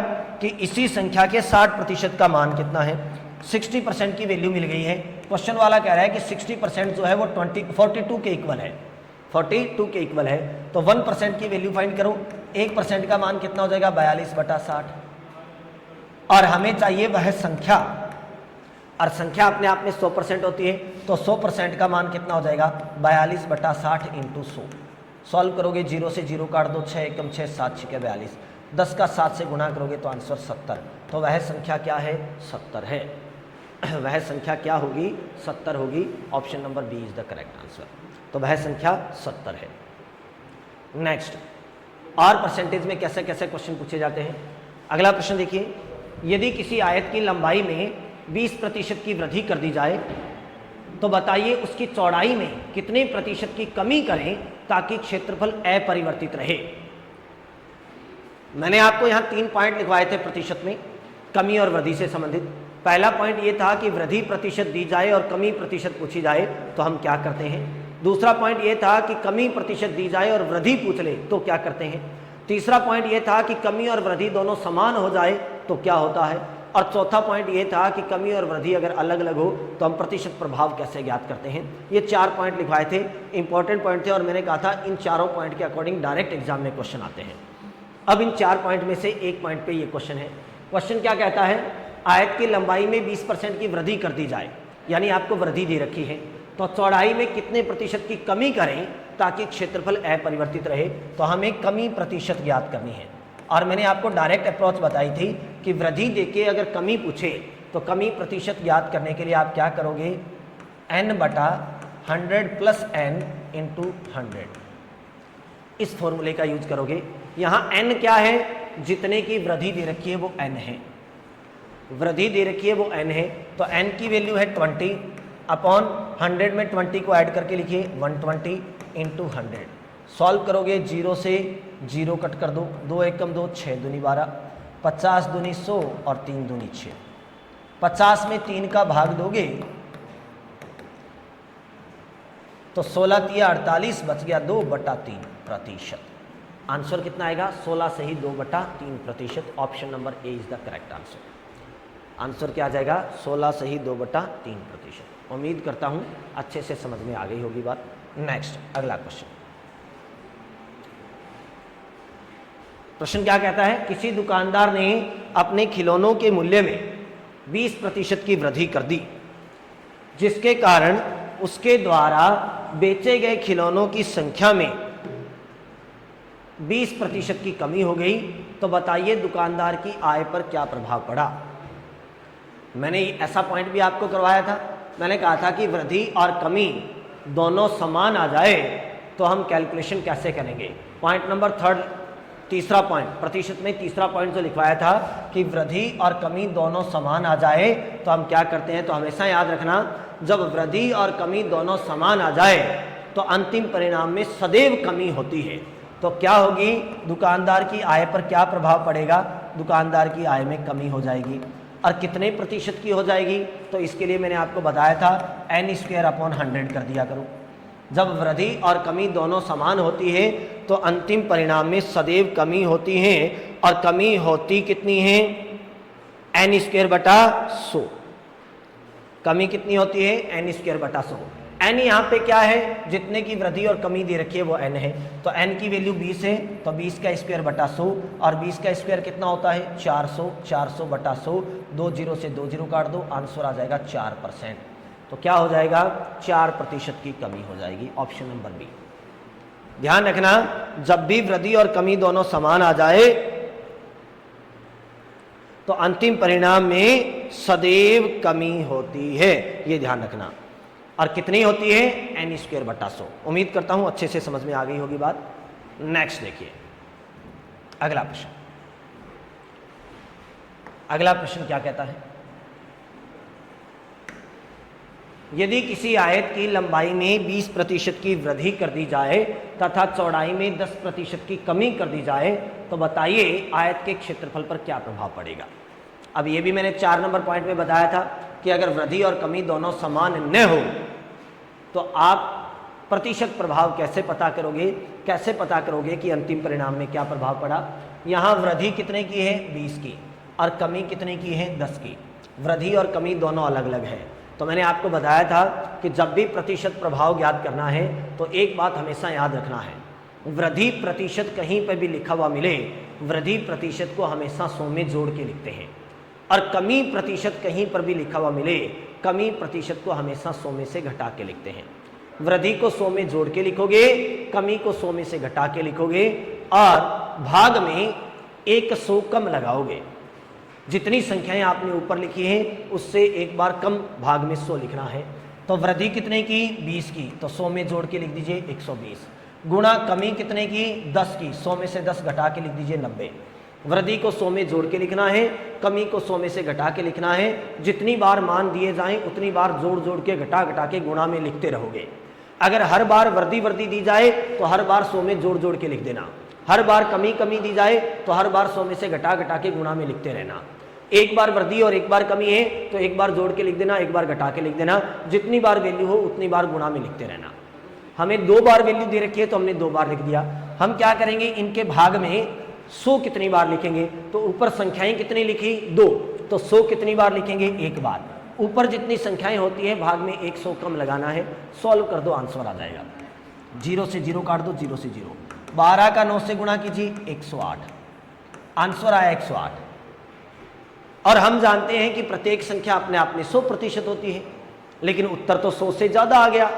कि इसी संख्या के 60% का मान कितना है? 60% की वैल्यू मिल गई है। क्वेश्चन वाला कह रहा है कि 60% जो है वो 42 के इक्वल है, 42 के इक्वल है। तो 1% की वैल्यू फाइंड करो। 1% का मान कितना हो जाएगा? 42 बटा 60। और हमें चाहिए वह संख्या, और संख्या अपने आप में 100% होती है, तो 100% का मान कितना हो जाएगा? 42 बटा 60 इंटू 100। सॉल्व करोगे 0 से 0 काट दो, 6 एकम 6, 7 6 42, 10 का 7 से गुणा करोगे तो आंसर 70। तो वह संख्या क्या है? 70 है। वह संख्या क्या होगी? 70 होगी। Option number B is the correct answer. तो वह संख्या 70 है। नेक्स्ट, और परसेंटेज में कैसे कैसे क्वेश्चन पूछे जाते हैं। अगला प्रश्न देखिए, यदि किसी आयत की लंबाई में 20% की वृद्धि कर दी जाए तो बताइए उसकी चौड़ाई में कितने प्रतिशत की कमी करें ताकि क्षेत्रफल अपरिवर्तित रहे। मैंने आपको यहाँ 3 पॉइंट लिखवाए थे प्रतिशत में, कमी और वृद्धि से संबंधित। पहला पॉइंट ये था कि वृद्धि प्रतिशत दी जाए और कमी प्रतिशत पूछी जाए तो हम क्या करते हैं। दूसरा पॉइंट ये था कि कमी प्रतिशत दी जाए और वृद्धि पूछ ले तो क्या करते हैं। तीसरा पॉइंट ये था कि कमी और वृद्धि दोनों समान हो जाए तो क्या होता है। और चौथा पॉइंट ये था कि कमी और वृद्धि अगर अलग अलग हो तो हम प्रतिशत प्रभाव कैसे ज्ञात करते हैं। ये 4 पॉइंट लिखवाए थे, इंपॉर्टेंट पॉइंट थे, और मैंने कहा था इन चारों पॉइंट के अकॉर्डिंग डायरेक्ट एग्जाम में क्वेश्चन आते हैं। अब इन 4 पॉइंट में से एक पॉइंट पे ये क्वेश्चन है। क्वेश्चन क्या कहता है, आयत की लंबाई में 20% की वृद्धि कर दी जाए, यानी आपको वृद्धि दे रखी है, तो चौड़ाई में कितने प्रतिशत की कमी करें ताकि क्षेत्रफल अपरिवर्तित रहे। तो हमें कमी प्रतिशत ज्ञात करनी है, और मैंने आपको डायरेक्ट अप्रोच बताई थी कि वृद्धि देके अगर कमी पूछे तो कमी प्रतिशत ज्ञात करने के लिए आप क्या करोगे, n/100 + n × 100 इस फॉर्मूले का यूज करोगे। यहाँ n क्या है, जितने की वृद्धि दे रखी है वो n है, वृद्धि दे रखी है वो n है, तो n की वैल्यू है 20 अपॉन 100 में 20 को ऐड करके लिखिए 120 × 100। सॉल्व करोगे, 0 से 0 कट कर दो, 2 एकम 2, 6 दूनी 12, 50 दूनी 100 और 3 दूनी 6। 50 में 3 का भाग दोगे तो 16 तिया 48, बच गया 2/3%। आंसर कितना आएगा, 16 से ही 2/3%। Option number A is the correct answer. Answer क्या आ जाएगा, 16 से ही 2/3%। उम्मीद करता हूं अच्छे से समझ में आ गई होगी बात। नेक्स्ट अगला क्वेश्चन। प्रश्न क्या कहता है, किसी दुकानदार ने अपने खिलौनों के मूल्य में 20% की वृद्धि कर दी, जिसके कारण उसके द्वारा बेचे गए खिलौनों की संख्या में 20% की कमी हो गई। तो बताइए दुकानदार की आय पर क्या प्रभाव पड़ा। मैंने ऐसा पॉइंट भी आपको करवाया था, मैंने कहा था कि वृद्धि और कमी दोनों समान आ जाए तो हम कैलकुलेशन कैसे करेंगे। पॉइंट नंबर 3, तीसरा पॉइंट, प्रतिशत में तीसरा पॉइंट जो लिखवाया था कि वृद्धि और कमी दोनों समान आ जाए तो हम क्या करते हैं। तो हमेशा याद रखना, जब वृद्धि और कमी दोनों समान आ जाए तो अंतिम परिणाम में सदैव कमी होती है। तो क्या होगी, दुकानदार की आय पर क्या प्रभाव पड़ेगा, दुकानदार की आय में कमी हो जाएगी। और कितने प्रतिशत की हो जाएगी, तो इसके लिए मैंने आपको बताया था n² / 100 कर दिया करो। जब वृद्धि और कमी दोनों समान होती है तो अंतिम परिणाम में सदैव कमी होती है, और कमी होती कितनी है, n²/100। कमी कितनी होती है, n²/100। n यहाँ पे क्या है, जितने की वृद्धि और कमी दे रखी है वो n है, तो n की वैल्यू 20 है, तो 20 का स्क्वायर/100, और 20 का स्क्वायर कितना होता है 400, 400/100, 2 0 से 2 0 काट दो, आंसर आ जाएगा 4%। तो क्या हो जाएगा, 4% की कमी हो जाएगी। Option number B. ध्यान रखना, जब भी वृद्धि और कमी दोनों समान आ जाए तो अंतिम परिणाम में सदैव कमी होती है, ये ध्यान रखना। और कितनी होती है, n²/100। उम्मीद करता हूं अच्छे से समझ में आ गई होगी बात। नेक्स्ट देखिए अगला प्रश्न। अगला प्रश्न क्या कहता है, यदि किसी आयत की लंबाई में 20% की वृद्धि कर दी जाए तथा चौड़ाई में 10% की कमी कर दी जाए तो बताइए आयत के क्षेत्रफल पर क्या प्रभाव पड़ेगा। अब ये भी मैंने 4 नंबर पॉइंट में बताया था कि अगर वृद्धि और कमी दोनों समान न हो तो आप प्रतिशत प्रभाव कैसे पता करोगे, कैसे पता करोगे कि अंतिम परिणाम में क्या प्रभाव पड़ा। यहाँ वृद्धि कितने की है, 20 की, और कमी कितने की है, 10 की। वृद्धि और कमी दोनों अलग अलग है। तो मैंने आपको बताया था कि जब भी प्रतिशत प्रभाव ज्ञात करना है तो एक बात हमेशा याद रखना है, वृद्धि प्रतिशत कहीं पर भी लिखा हुआ मिले, वृद्धि प्रतिशत को हमेशा 100 में जोड़ के लिखते हैं, और कमी प्रतिशत कहीं पर भी लिखा हुआ मिले, कमी प्रतिशत को हमेशा 100 में से घटा के लिखते हैं। वृद्धि को 100 में जोड़ के लिखोगे, कमी को 100 में से घटा के लिखोगे, और भाग में 100 कम लगाओगे। जितनी संख्याएं आपने ऊपर लिखी हैं उससे एक बार कम भाग में 100 लिखना है। तो वृद्धि कितने की, 20 की, तो 100 में जोड़ के लिख दीजिए 120, गुणा कमी कितने की, 10 की, 100 में से 10 घटा के लिख दीजिए 90। वृद्धि को 100 में जोड़ के लिखना है, कमी को 100 में से घटा के लिखना है। जितनी बार मान दिए जाएं उतनी बार जोड़ जोड़ के घटा घटा के गुणा में लिखते रहोगे। अगर हर बार वृद्धि दी जाए तो हर बार 100 में जोड़ जोड़ के लिख देना, हर बार कमी दी जाए तो हर बार 100 में से घटा घटा के गुणा में लिखते रहना। एक बार वृद्धि और एक बार कमी है तो एक बार जोड़ के लिख देना, एक बार घटा के लिख देना। जितनी बार वैल्यू हो उतनी बार गुणा में लिखते रहना। हमें 2 बार वैल्यू दे रखी है तो हमने 2 बार लिख दिया। हम क्या करेंगे, इनके भाग में 100 कितनी बार लिखेंगे, तो ऊपर संख्याएं कितनी लिखी, 2, तो 100 कितनी बार लिखेंगे, 1 बार। ऊपर जितनी संख्याएं होती है भाग में 100 कम लगाना है। सॉल्व कर दो, आंसर आ जाएगा। 0 से 0 काट दो, 0 से 0, 12 का 9 से गुणा कीजिए 108, आंसर आया 108। और हम जानते हैं कि प्रत्येक संख्या अपने आप में 100% होती है, लेकिन उत्तर तो 100 से ज्यादा आ गया।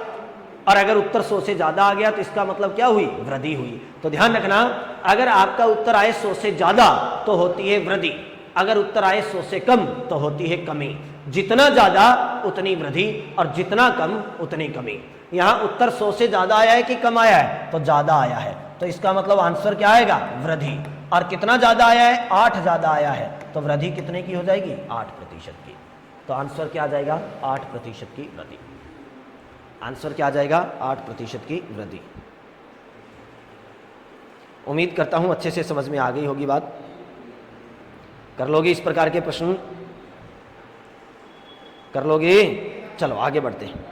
और अगर उत्तर 100 से ज्यादा आ गया तो इसका मतलब क्या हुई? वृद्धि हुई। तो ध्यान रखना, अगर आपका उत्तर आए 100 से ज्यादा तो होती है वृद्धि, अगर उत्तर आए 100 से कम तो होती है कमी। जितना ज्यादा उतनी वृद्धि और जितना कम उतनी कमी। यहां उत्तर 100 से ज्यादा आया है कि कम आया है? तो ज्यादा आया है, तो इसका मतलब आंसर क्या आएगा? वृद्धि। और कितना ज्यादा आया है? 8 ज्यादा आया है, तो वृद्धि कितने की हो जाएगी? 8% की। तो आंसर क्या आ जाएगा? 8% की वृद्धि। आंसर क्या आ जाएगा? 8% की वृद्धि। उम्मीद करता हूं अच्छे से समझ में आ गई होगी बात। कर लोगे इस प्रकार के प्रश्न? कर लोगे? चलो आगे बढ़ते हैं,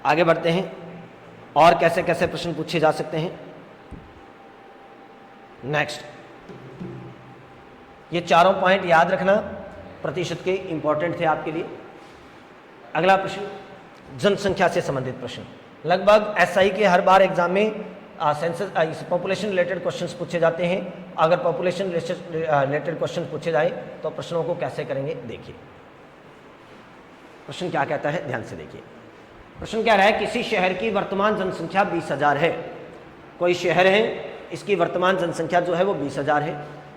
आगे बढ़ते हैं। और कैसे कैसे प्रश्न पूछे जा सकते हैं? नेक्स्ट, ये चारों पॉइंट याद रखना, प्रतिशत के इंपॉर्टेंट थे आपके लिए। अगला प्रश्न, जनसंख्या से संबंधित प्रश्न। लगभग एसआई के हर बार एग्जाम में सेंसस पॉपुलेशन रिलेटेड क्वेश्चंस पूछे जाते हैं। अगर पॉपुलेशन रिलेटेड क्वेश्चन पूछे जाए तो प्रश्नों को कैसे करेंगे देखिए। प्रश्न क्या कहता है, ध्यान से देखिए। प्रश्न क्या रहा है? किसी शहर की वर्तमान जनसंख्या 20,000 है। कोई शहर है, इसकी वर्तमान जनसंख्या जो है वो 20,000 है।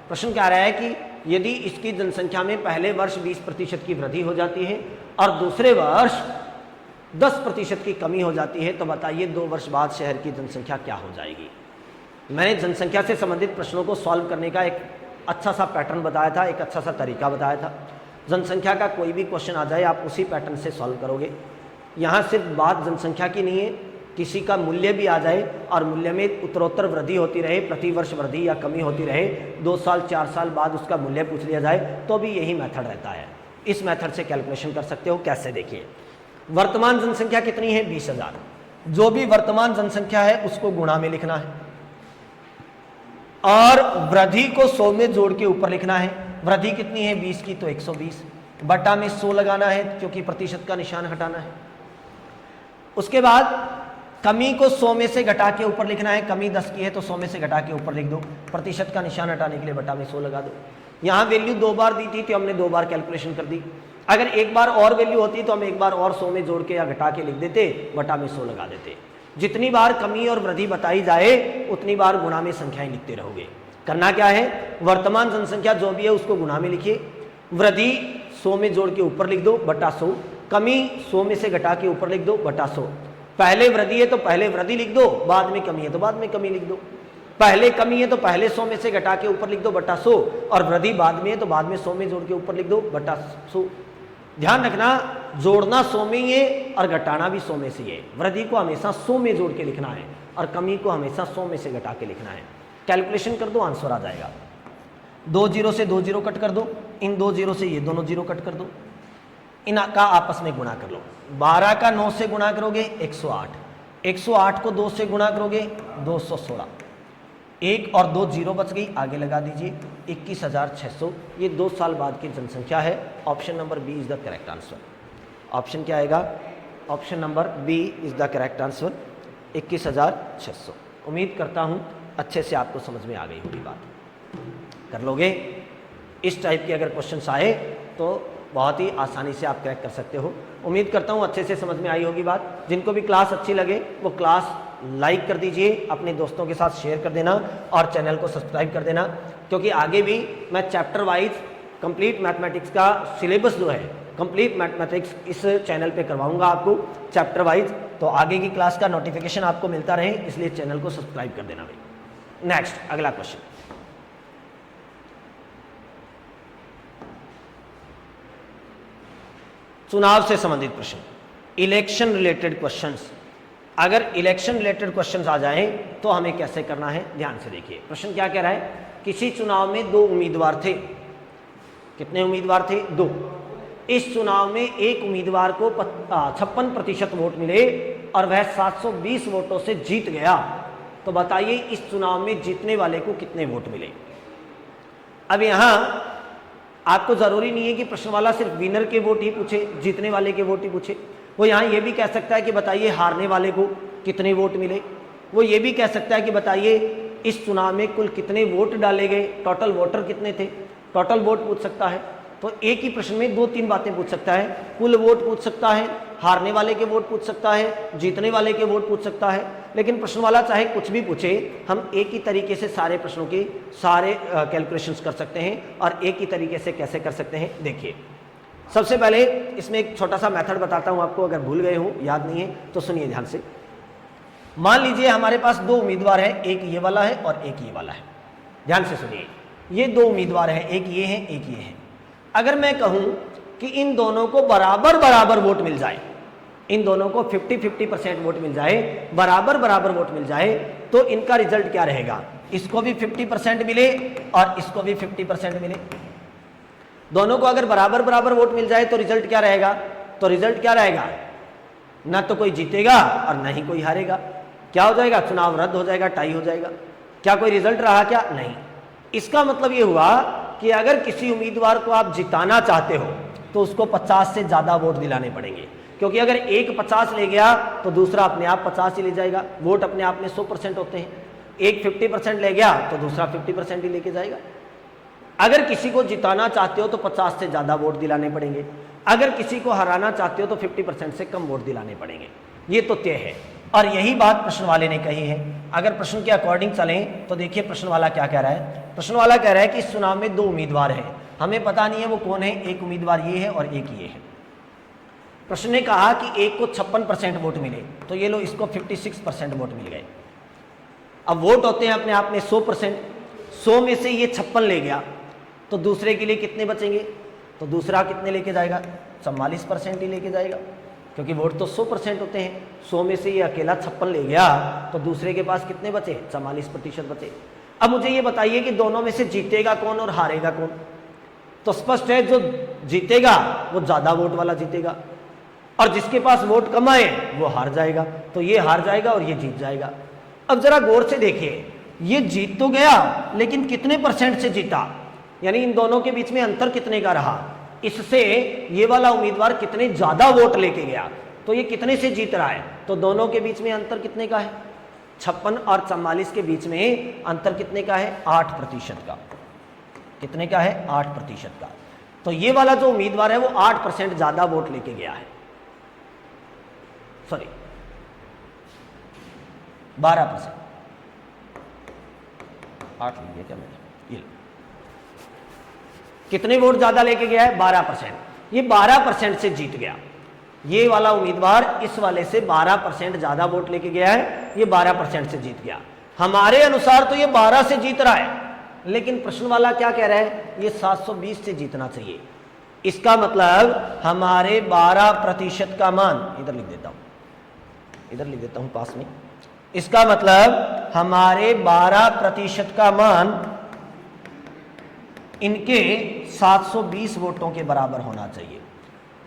प्रश्न क्या रहा है कि यदि इसकी जनसंख्या में पहले वर्ष 20% की वृद्धि हो जाती है और दूसरे वर्ष 10% की कमी हो जाती है, तो बताइए 2 वर्ष बाद शहर की जनसंख्या क्या हो जाएगी। मैंने जनसंख्या से संबंधित प्रश्नों को सॉल्व करने का एक अच्छा सा पैटर्न बताया था, एक अच्छा सा तरीका बताया था। जनसंख्या का कोई भी क्वेश्चन आ जाए आप उसी पैटर्न से सॉल्व करोगे। यहाँ सिर्फ बात जनसंख्या की नहीं है, किसी का मूल्य भी आ जाए और मूल्य में उत्तरोत्तर वृद्धि होती रहे, प्रतिवर्ष वृद्धि या कमी होती रहे, 2 साल 4 साल बाद उसका मूल्य पूछ लिया जाए, तो भी यही मेथड रहता है। इस मेथड से कैलकुलेशन कर सकते हो। कैसे? देखिए, वर्तमान जनसंख्या कितनी है? 20,000। जो भी वर्तमान जनसंख्या है उसको गुणा में लिखना है और वृद्धि को 100 में जोड़ के ऊपर लिखना है। वृद्धि कितनी है? 20 की, तो 120 बटा में 100 लगाना है क्योंकि प्रतिशत का निशान हटाना है। उसके बाद कमी को 100 में से घटा के ऊपर लिखना है। कमी 10 की है तो 100 में से घटा के ऊपर लिख दो। प्रतिशत का निशान हटाने के लिए बटा में 100 लगा दो। यहाँ वैल्यू 2 बार दी थी तो हमने 2 बार कैलकुलेशन कर दी। अगर एक बार और वैल्यू होती तो हम एक बार और 100 में जोड़ के या घटा के लिख देते, बटा में 100 लगा देते। जितनी बार कमी और वृद्धि बताई जाए उतनी बार गुणा में संख्याएं लिखते रहोगे। करना क्या है? वर्तमान जनसंख्या जो भी है उसको गुणा में लिखिए, वृद्धि 100 में जोड़ के ऊपर लिख दो, बटा 100। कमी 100 में से घटा के ऊपर लिख दो, बटा 100। पहले वृद्धि है तो पहले वृद्धि लिख दो, बाद में कमी है तो बाद में कमी लिख दो। पहले कमी है तो पहले 100 में से घटा के ऊपर लिख दो, बटा 100। और वृद्धि बाद में है तो बाद में 100 में जोड़ के ऊपर लिख दो, बटा 100। ध्यान रखना, जोड़ना 100 में ही है और घटाना भी 100 में से ही है। वृद्धि को हमेशा 100 में जोड़ के लिखना है और कमी को हमेशा 100 में से घटा के लिखना है। कैलकुलेशन कर दो, आंसर आ जाएगा। 2 जीरो से 2 जीरो कट कर दो, इन 2 जीरो से ये दोनों जीरो कट कर दो, इनका आपस में गुणा कर लो। 12 का 9 से गुणा करोगे 108, 108 को 2 से गुणा करोगे 216, 1 और 2 जीरो बच गई, आगे लगा दीजिए 21,600। ये 2 साल बाद की जनसंख्या है। Option number B is the correct answer. Option क्या आएगा? Option number B is the correct answer, 21,600। उम्मीद करता हूँ अच्छे से आपको समझ में आ गई होगी बात। कर लोगे? इस टाइप के अगर क्वेश्चंस आए तो बहुत ही आसानी से आप क्रैक कर सकते हो। उम्मीद करता हूँ अच्छे से समझ में आई होगी बात। जिनको भी क्लास अच्छी लगे वो क्लास लाइक कर दीजिए, अपने दोस्तों के साथ शेयर कर देना और चैनल को सब्सक्राइब कर देना, क्योंकि आगे भी मैं चैप्टर वाइज कंप्लीट मैथमेटिक्स का सिलेबस जो है, कंप्लीट मैथमेटिक्स इस चैनल पे करवाऊंगा आपको चैप्टर वाइज। तो आगे की क्लास का नोटिफिकेशन आपको मिलता रहे, इसलिए चैनल को सब्सक्राइब कर देना भाई। नेक्स्ट, अगला क्वेश्चन, चुनाव से संबंधित प्रश्न, इलेक्शन रिलेटेड क्वेश्चंस। अगर इलेक्शन रिलेटेड क्वेश्चंस आ जाएं तो हमें कैसे करना है, ध्यान से देखिए। प्रश्न क्या कह रहा है? किसी चुनाव में 2 उम्मीदवार थे। कितने उम्मीदवार थे? 2। इस चुनाव में एक उम्मीदवार को 56% वोट मिले और वह 720 वोटों से जीत गया। तो बताइए इस चुनाव में जीतने वाले को कितने वोट मिले। अब यहां आपको जरूरी नहीं है कि प्रश्न वाला सिर्फ विनर के वोट ही पूछे, जीतने वाले के वोट ही पूछे। वो यहाँ ये भी कह सकता है कि बताइए हारने वाले को कितने वोट मिले। वो ये भी कह सकता है कि बताइए इस चुनाव में कुल कितने वोट डाले गए, टोटल वोटर कितने थे, टोटल वोट पूछ सकता है। तो एक ही प्रश्न में 2-3 बातें पूछ सकता है, कुल वोट पूछ सकता है, हारने वाले के वोट पूछ सकता है, जीतने वाले के वोट पूछ सकता है। लेकिन प्रश्न वाला चाहे कुछ भी पूछे, हम एक ही तरीके से सारे प्रश्नों के सारे कैलकुलेशंस कर सकते हैं। और एक ही तरीके से कैसे कर सकते हैं, देखिए सबसे पहले इसमें एक छोटा सा मेथड बताता हूं आपको, अगर भूल गए हो, याद नहीं है तो सुनिए ध्यान से। मान लीजिए हमारे पास 2 उम्मीदवार है, एक ये वाला है और एक ये वाला है। ध्यान से सुनिए, ये 2 उम्मीदवार है, एक ये है एक ये है। अगर मैं कहूं कि इन दोनों को बराबर बराबर वोट मिल जाए, इन दोनों को 50-50% वोट मिल जाए, बराबर बराबर वोट मिल जाए, तो इनका रिजल्ट क्या रहेगा, इसको भी 50% मिले और इसको भी 50% मिले। दोनों को अगर बराबर बराबर वोट मिल जाए तो रिजल्ट क्या रहेगा, तो रिजल्ट क्या रहेगा, ना तो कोई जीतेगा और ना ही कोई हारेगा। क्या हो जाएगा, चुनाव रद्द हो जाएगा, टाई हो जाएगा। क्या कोई रिजल्ट रहा, क्या नहीं। इसका मतलब ये हुआ कि अगर किसी उम्मीदवार को आप जिताना चाहते हो तो उसको 50 से ज्यादा वोट दिलाने पड़ेंगे, क्योंकि अगर एक 50 ले गया तो दूसरा अपने आप 50 ही ले जाएगा। वोट अपने आप में 100% होते हैं। एक 50% ले गया तो दूसरा 50% ही लेके जाएगा। अगर किसी को जिताना चाहते हो तो 50 से ज्यादा वोट दिलाने पड़ेंगे, अगर किसी को हराना चाहते हो तो 50% से कम वोट दिलाने पड़ेंगे। ये तो तय है और यही बात प्रश्न वाले ने कही है। अगर प्रश्न के अकॉर्डिंग चलें तो देखिए प्रश्न वाला क्या कह रहा है। प्रश्न वाला कह रहा है कि इस चुनाव में 2 उम्मीदवार हैं, हमें पता नहीं है वो कौन है, एक उम्मीदवार ये है और एक ये है। प्रश्न ने कहा कि एक को 56% वोट मिले, तो ये लो इसको 56% वोट मिल गए। अब वोट होते हैं अपने आप में 100%, 100 में से ये 56 ले गया तो दूसरे के लिए कितने बचेंगे, तो दूसरा कितने लेके जाएगा, 44% ही लेके जाएगा, क्योंकि वोट तो 100% होते हैं। 100 में से ये अकेला 56 ले गया तो दूसरे के पास कितने बचे, 44% बचे। अब मुझे ये बताइए कि दोनों में से जीतेगा कौन और हारेगा कौन। तो स्पष्ट है जो जीतेगा वो ज्यादा वोट वाला जीतेगा और जिसके पास वोट कम आए वो हार जाएगा। तो ये हार जाएगा और ये जीत जाएगा। अब जरा गौर से देखिए, ये जीत तो गया लेकिन कितने % से जीता, यानी इन दोनों के बीच में अंतर कितने का रहा, इससे ये वाला उम्मीदवार कितने ज्यादा वोट लेके गया, तो ये कितने से जीत रहा है। तो दोनों के बीच में अंतर कितने का है, 56 और 44 के बीच में अंतर कितने का है, 8% का। कितने का है, 8% का। तो ये वाला जो उम्मीदवार है वो 8% ज्यादा वोट लेके गया है, सॉरी 12%। 8 लिख दिया क्या मैंने, ये कितने वोट ज्यादा लेके गया है, 12%। ये 12% से जीत गया। ये वाला उम्मीदवार इस वाले से 12% ज्यादा वोट लेके गया है, ये 12% से जीत गया। हमारे अनुसार तो ये 12 से जीत रहा है, लेकिन प्रश्न वाला क्या कह रहा है, ये 720 से जीतना चाहिए। इसका मतलब हमारे 12% का मान, इधर लिख देता हूं, इधर लिख देता हूं पास में। इसका मतलब हमारे 12% का मान इनके 720 वोटों के बराबर होना चाहिए।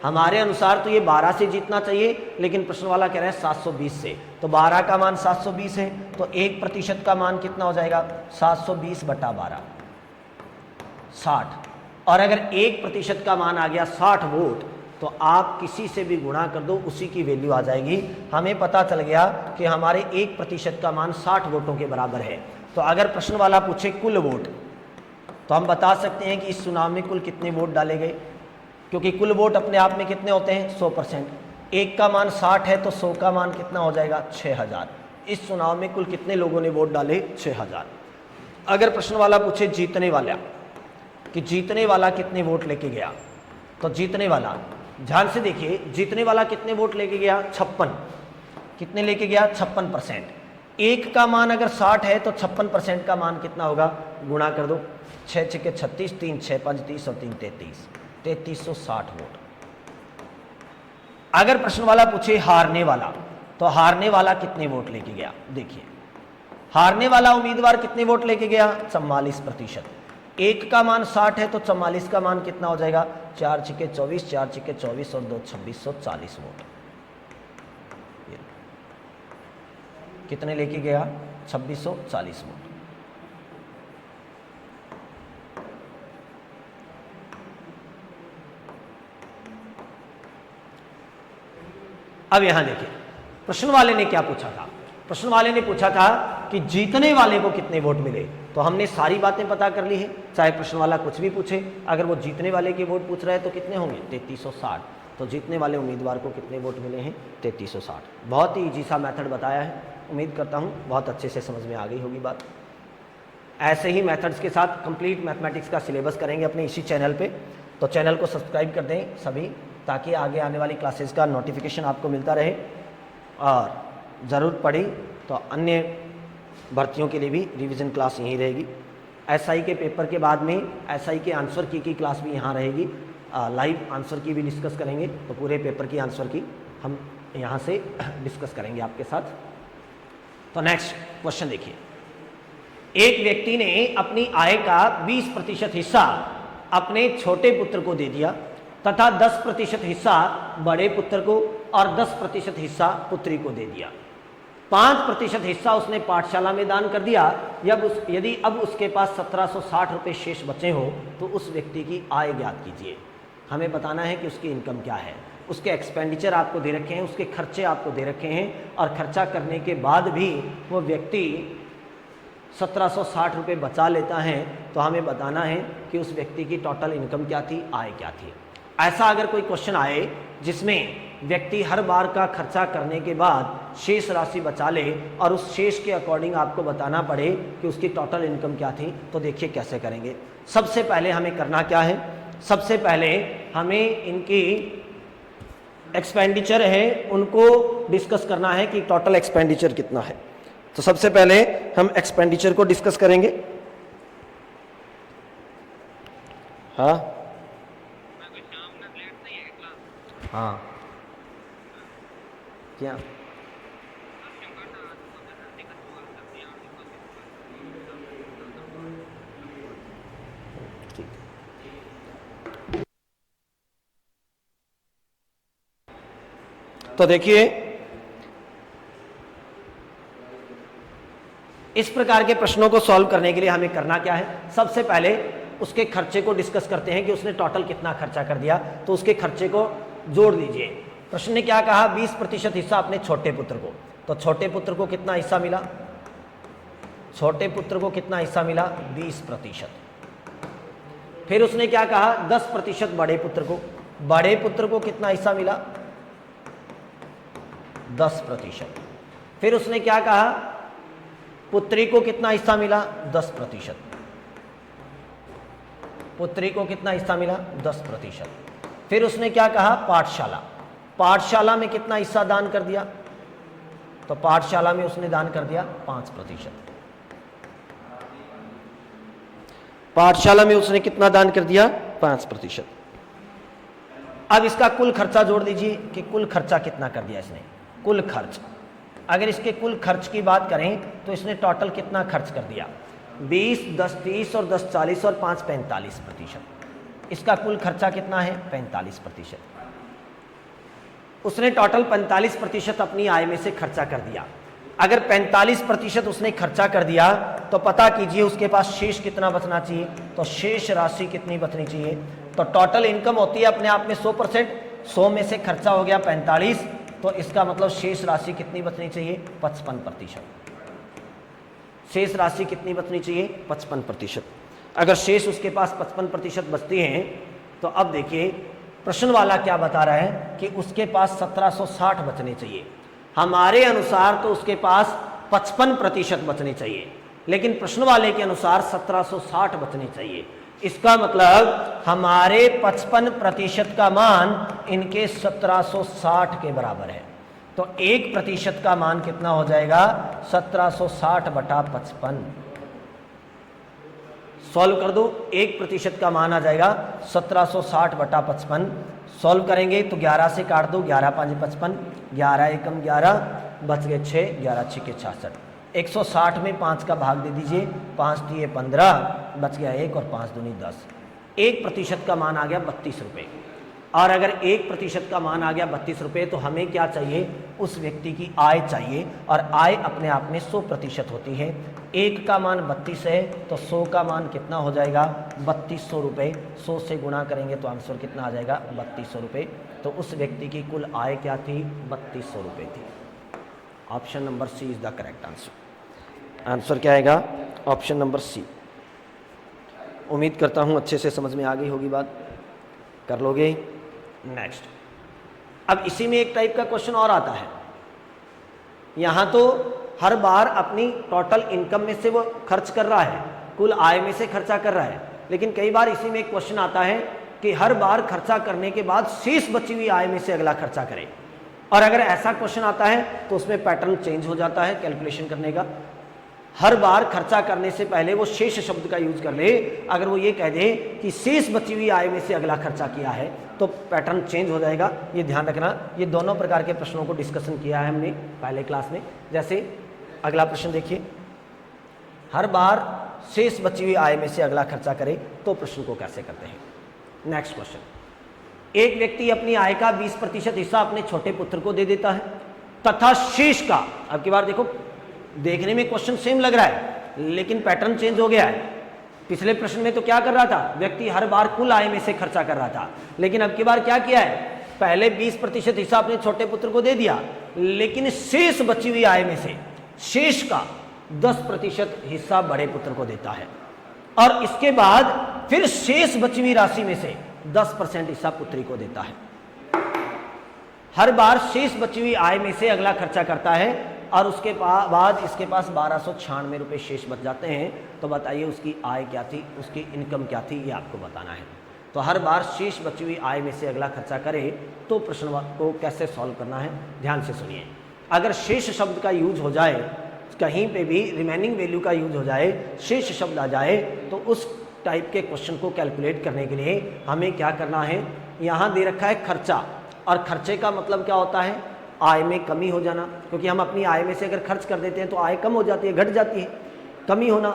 हमारे अनुसार तो ये 12 से जीतना चाहिए, लेकिन प्रश्न वाला कह रहा है 720 से। तो 12 का मान 720 है, तो 1% का मान कितना हो जाएगा, 720 बटा 12, 60। और अगर 1% का मान आ गया 60 वोट, तो आप किसी से भी गुणा कर दो, उसी की वैल्यू आ जाएगी। हमें पता चल गया कि हमारे 1% का मान 60 वोटों के बराबर है। तो अगर प्रश्न वाला पूछे कुल वोट, तो हम बता सकते हैं कि इस चुनाव में कुल कितने वोट डाले गए, क्योंकि कुल वोट अपने आप में कितने होते हैं, 100%। 1 का मान 60 है तो 100 का मान कितना हो जाएगा, 6000। इस चुनाव में कुल कितने लोगों ने वोट डाले, 6000। अगर प्रश्न वाला पूछे जीतने वाला, कि जीतने वाला कितने वोट लेके गया, तो जीतने वाला, ध्यान से देखिए, जीतने वाला कितने वोट लेके गया, 56। कितने लेके गया, 56%। 1 का मान अगर 60 है तो 56% का मान कितना होगा, गुणा कर दो, 6 6 36, 3 6 5 30 और 3 33, 3360 वोट। अगर प्रश्न वाला पूछे हारने वाला, तो हारने वाला कितने वोट लेके गया, देखिए हारने वाला उम्मीदवार कितने वोट लेके गया, 44%। 1 का मान 60 है तो 44 का मान कितना हो जाएगा, 4 6 24, 4 6 24 और 2 2640 वोट। कितने लेके गया, 2640 वोट। अब यहां देखिए प्रश्न वाले ने क्या पूछा था। प्रश्न वाले ने पूछा था कि जीतने वाले को कितने वोट मिले। तो हमने सारी बातें पता कर ली है, चाहे प्रश्न वाला कुछ भी पूछे, अगर वो जीतने वाले के वोट पूछ रहा है तो कितने होंगे 3360। तो जीतने वाले उम्मीदवार को कितने वोट मिले हैं 3360। बहुत ही ईजी सा मेथड बताया है, उम्मीद करता हूँ बहुत अच्छे से समझ में आ गई होगी बात। ऐसे ही मेथड्स के साथ कंप्लीट मैथमेटिक्स का सिलेबस करेंगे अपने इसी चैनल पे, तो चैनल को सब्सक्राइब कर दें सभी, ताकि आगे आने वाली क्लासेस का नोटिफिकेशन आपको मिलता रहे। और ज़रूरत पड़ी तो अन्य भर्तियों के लिए भी रिवीजन क्लास यहीं रहेगी। एसआई के पेपर के बाद में एसआई के आंसर की क्लास भी यहाँ रहेगी, लाइव आंसर की भी डिस्कस करेंगे। तो पूरे पेपर की आंसर की हम यहाँ से डिस्कस करेंगे आपके साथ। तो नेक्स्ट क्वेश्चन देखिए, एक व्यक्ति ने अपनी आय का 20% हिस्सा अपने छोटे पुत्र को दे दिया तथा 10% हिस्सा बड़े पुत्र को और 10% हिस्सा पुत्री को दे दिया। 5% हिस्सा उसने पाठशाला में दान कर दिया। यदि अब उसके पास 1760 रुपये शेष बचे हो तो उस व्यक्ति की आय ज्ञात कीजिए। हमें बताना है कि उसकी इनकम क्या है, उसके एक्सपेंडिचर आपको दे रखे हैं, उसके खर्चे आपको दे रखे हैं, और खर्चा करने के बाद भी वो व्यक्ति 1760 रुपये बचा लेता है, तो हमें बताना है कि उस व्यक्ति की टोटल इनकम क्या थी, आय क्या थी। ऐसा अगर कोई क्वेश्चन आए जिसमें व्यक्ति हर बार का खर्चा करने के बाद शेष राशि बचा ले और उस शेष के अकॉर्डिंग आपको बताना पड़े कि उसकी टोटल इनकम क्या थी, तो देखिए कैसे करेंगे। सबसे पहले हमें करना क्या है, सबसे पहले हमें इनकी एक्सपेंडिचर है उनको डिस्कस करना है कि टोटल एक्सपेंडिचर कितना है। तो सबसे पहले हम एक्सपेंडिचर को डिस्कस करेंगे। हाँ हाँ क्या तो देखिए, इस प्रकार के प्रश्नों को सॉल्व करने के लिए हमें करना क्या है, सबसे पहले उसके खर्चे को डिस्कस करते हैं कि उसने टोटल कितना खर्चा कर दिया। तो उसके खर्चे को जोड़ लीजिए। प्रश्न ने क्या कहा, 20% हिस्सा अपने छोटे पुत्र को। तो छोटे पुत्र को कितना हिस्सा मिला, छोटे पुत्र को कितना हिस्सा मिला 20%। फिर उसने क्या कहा 10% बड़े पुत्र को, बड़े पुत्र को कितना हिस्सा मिला 10%। फिर उसने क्या कहा पुत्री को कितना हिस्सा मिला 10%, पुत्री को कितना हिस्सा मिला 10%। फिर उसने क्या कहा पाठशाला, पाठशाला में कितना हिस्सा दान कर दिया, तो पाठशाला में उसने दान कर दिया 5%। पाठशाला में उसने कितना दान कर दिया 5%। अब इसका कुल खर्चा जोड़ दीजिए कि कुल खर्चा कितना कर दिया इसने, कुल खर्च। अगर इसके कुल खर्च की बात करें तो इसने टोटल कितना खर्च कर दिया 20, 10, 30 और 10, 40 और 5, 45%। इसका कुल खर्चा कितना है 45%। उसने टोटल 45% अपनी आय में से खर्चा कर दिया। अगर 45% उसने खर्चा कर दिया तो पता कीजिए उसके पास शेष कितना बचना चाहिए, तो शेष राशि कितनी बचनी चाहिए। तो टोटल इनकम होती है अपने आप में 100%, 100 में से खर्चा हो गया 45, तो इसका मतलब शेष राशि कितनी बचनी चाहिए 55%। शेष राशि कितनी बचनी चाहिए 55%। अगर शेष उसके पास 55% बचती हैं तो अब देखिए प्रश्न वाला क्या बता रहा है कि उसके पास 1760 बचने चाहिए। हमारे अनुसार तो उसके पास 55% बचने चाहिए, लेकिन प्रश्न वाले के अनुसार 1760 बचने चाहिए। इसका मतलब हमारे 55% का मान इनके 1760 के बराबर है। तो 1% का मान कितना हो जाएगा 1760 बटा 55। सॉल्व कर दो, 1% का मान आ जाएगा 1760 बटा 55। सॉल्व करेंगे तो 11 से काट दो, 11 5 55, 11 एकम 11, बच गए 6, 11 6 के 66। 160 में 5 का भाग दे दीजिए, 5 दिए 15, बच गया 1 और 5 दूनी 10। 1% का मान आ गया 32 रुपये। और अगर 1% का मान आ गया 32 रुपये तो हमें क्या चाहिए, उस व्यक्ति की आय चाहिए। और आय अपने आप में 100% होती है। 1 का मान 32 है तो 100 का मान कितना हो जाएगा 3200 रुपये। 100 से गुणा करेंगे तो आंसर कितना आ जाएगा 3200 रुपये। तो उस व्यक्ति की कुल आय क्या थी 3200 रुपये थी। Option number C is the correct answer. Answer क्या आएगा? Option number C. उम्मीद करता हूँ अच्छे से समझ में आ गई होगी बात। कर लोगे? नेक्स्ट, अब इसी में एक टाइप का क्वेश्चन और आता है। यहाँ तो हर बार अपनी टोटल इनकम में से वो खर्च कर रहा है, कुल आय में से खर्चा कर रहा है, लेकिन कई बार इसी में एक क्वेश्चन आता है कि हर बार खर्चा करने के बाद शेष बची हुई आय में से अगला खर्चा करे। और अगर ऐसा क्वेश्चन आता है तो उसमें पैटर्न चेंज हो जाता है कैलकुलेशन करने का। हर बार खर्चा करने से पहले वो शेष शब्द का यूज कर ले। अगर वो ये कह दे कि शेष बची हुई आय में से अगला खर्चा किया है तो पैटर्न चेंज हो जाएगा। ये ध्यान रखना। ये दोनों प्रकार के प्रश्नों को डिस्कशन किया है हमने पहले क्लास में। जैसे अगला प्रश्न देखिए, हर बार शेष बची हुई आय में से अगला खर्चा करे तो प्रश्न को कैसे करते हैं। नेक्स्ट क्वेश्चन, एक व्यक्ति अपनी आय का 20% हिस्सा अपने छोटे पुत्र को दे देता है तथा शेष का, अब की बार देखो देखने में क्वेश्चन सेम लग रहा है लेकिन पैटर्न चेंज हो गया है। पिछले प्रश्न में तो क्या कर रहा था, व्यक्ति हर बार कुल आय में से खर्चा कर रहा था, लेकिन अब की बार क्या किया है, पहले 20% हिस्सा अपने छोटे पुत्र को दे दिया, लेकिन शेष बची हुई आय में से शेष का 10% हिस्सा बड़े पुत्र को देता है और इसके बाद फिर शेष बची हुई राशि में से 10% हिस्सा पुत्री को देता है। हर बार शेष बची हुई आय में से अगला खर्चा करता है और उसके बाद इसके पास 1296 रुपये शेष बच जाते हैं। तो बताइए उसकी आय क्या थी, उसकी इनकम क्या थी, ये आपको बताना है। तो हर बार शेष बची हुई आय में से अगला खर्चा करे तो प्रश्न को कैसे सॉल्व करना है, ध्यान से सुनिए। अगर शेष शब्द का यूज हो जाए, कहीं पे भी रिमेनिंग वैल्यू का यूज हो जाए, शेष शब्द आ जाए, तो उस टाइप के क्वेश्चन को कैलकुलेट करने के लिए हमें क्या करना है, यहाँ दे रखा है खर्चा, और खर्चे का मतलब क्या होता है, आय में कमी हो जाना, क्योंकि हम अपनी आय में से अगर खर्च कर देते हैं तो आय कम हो जाती है, घट जाती है। कमी होना,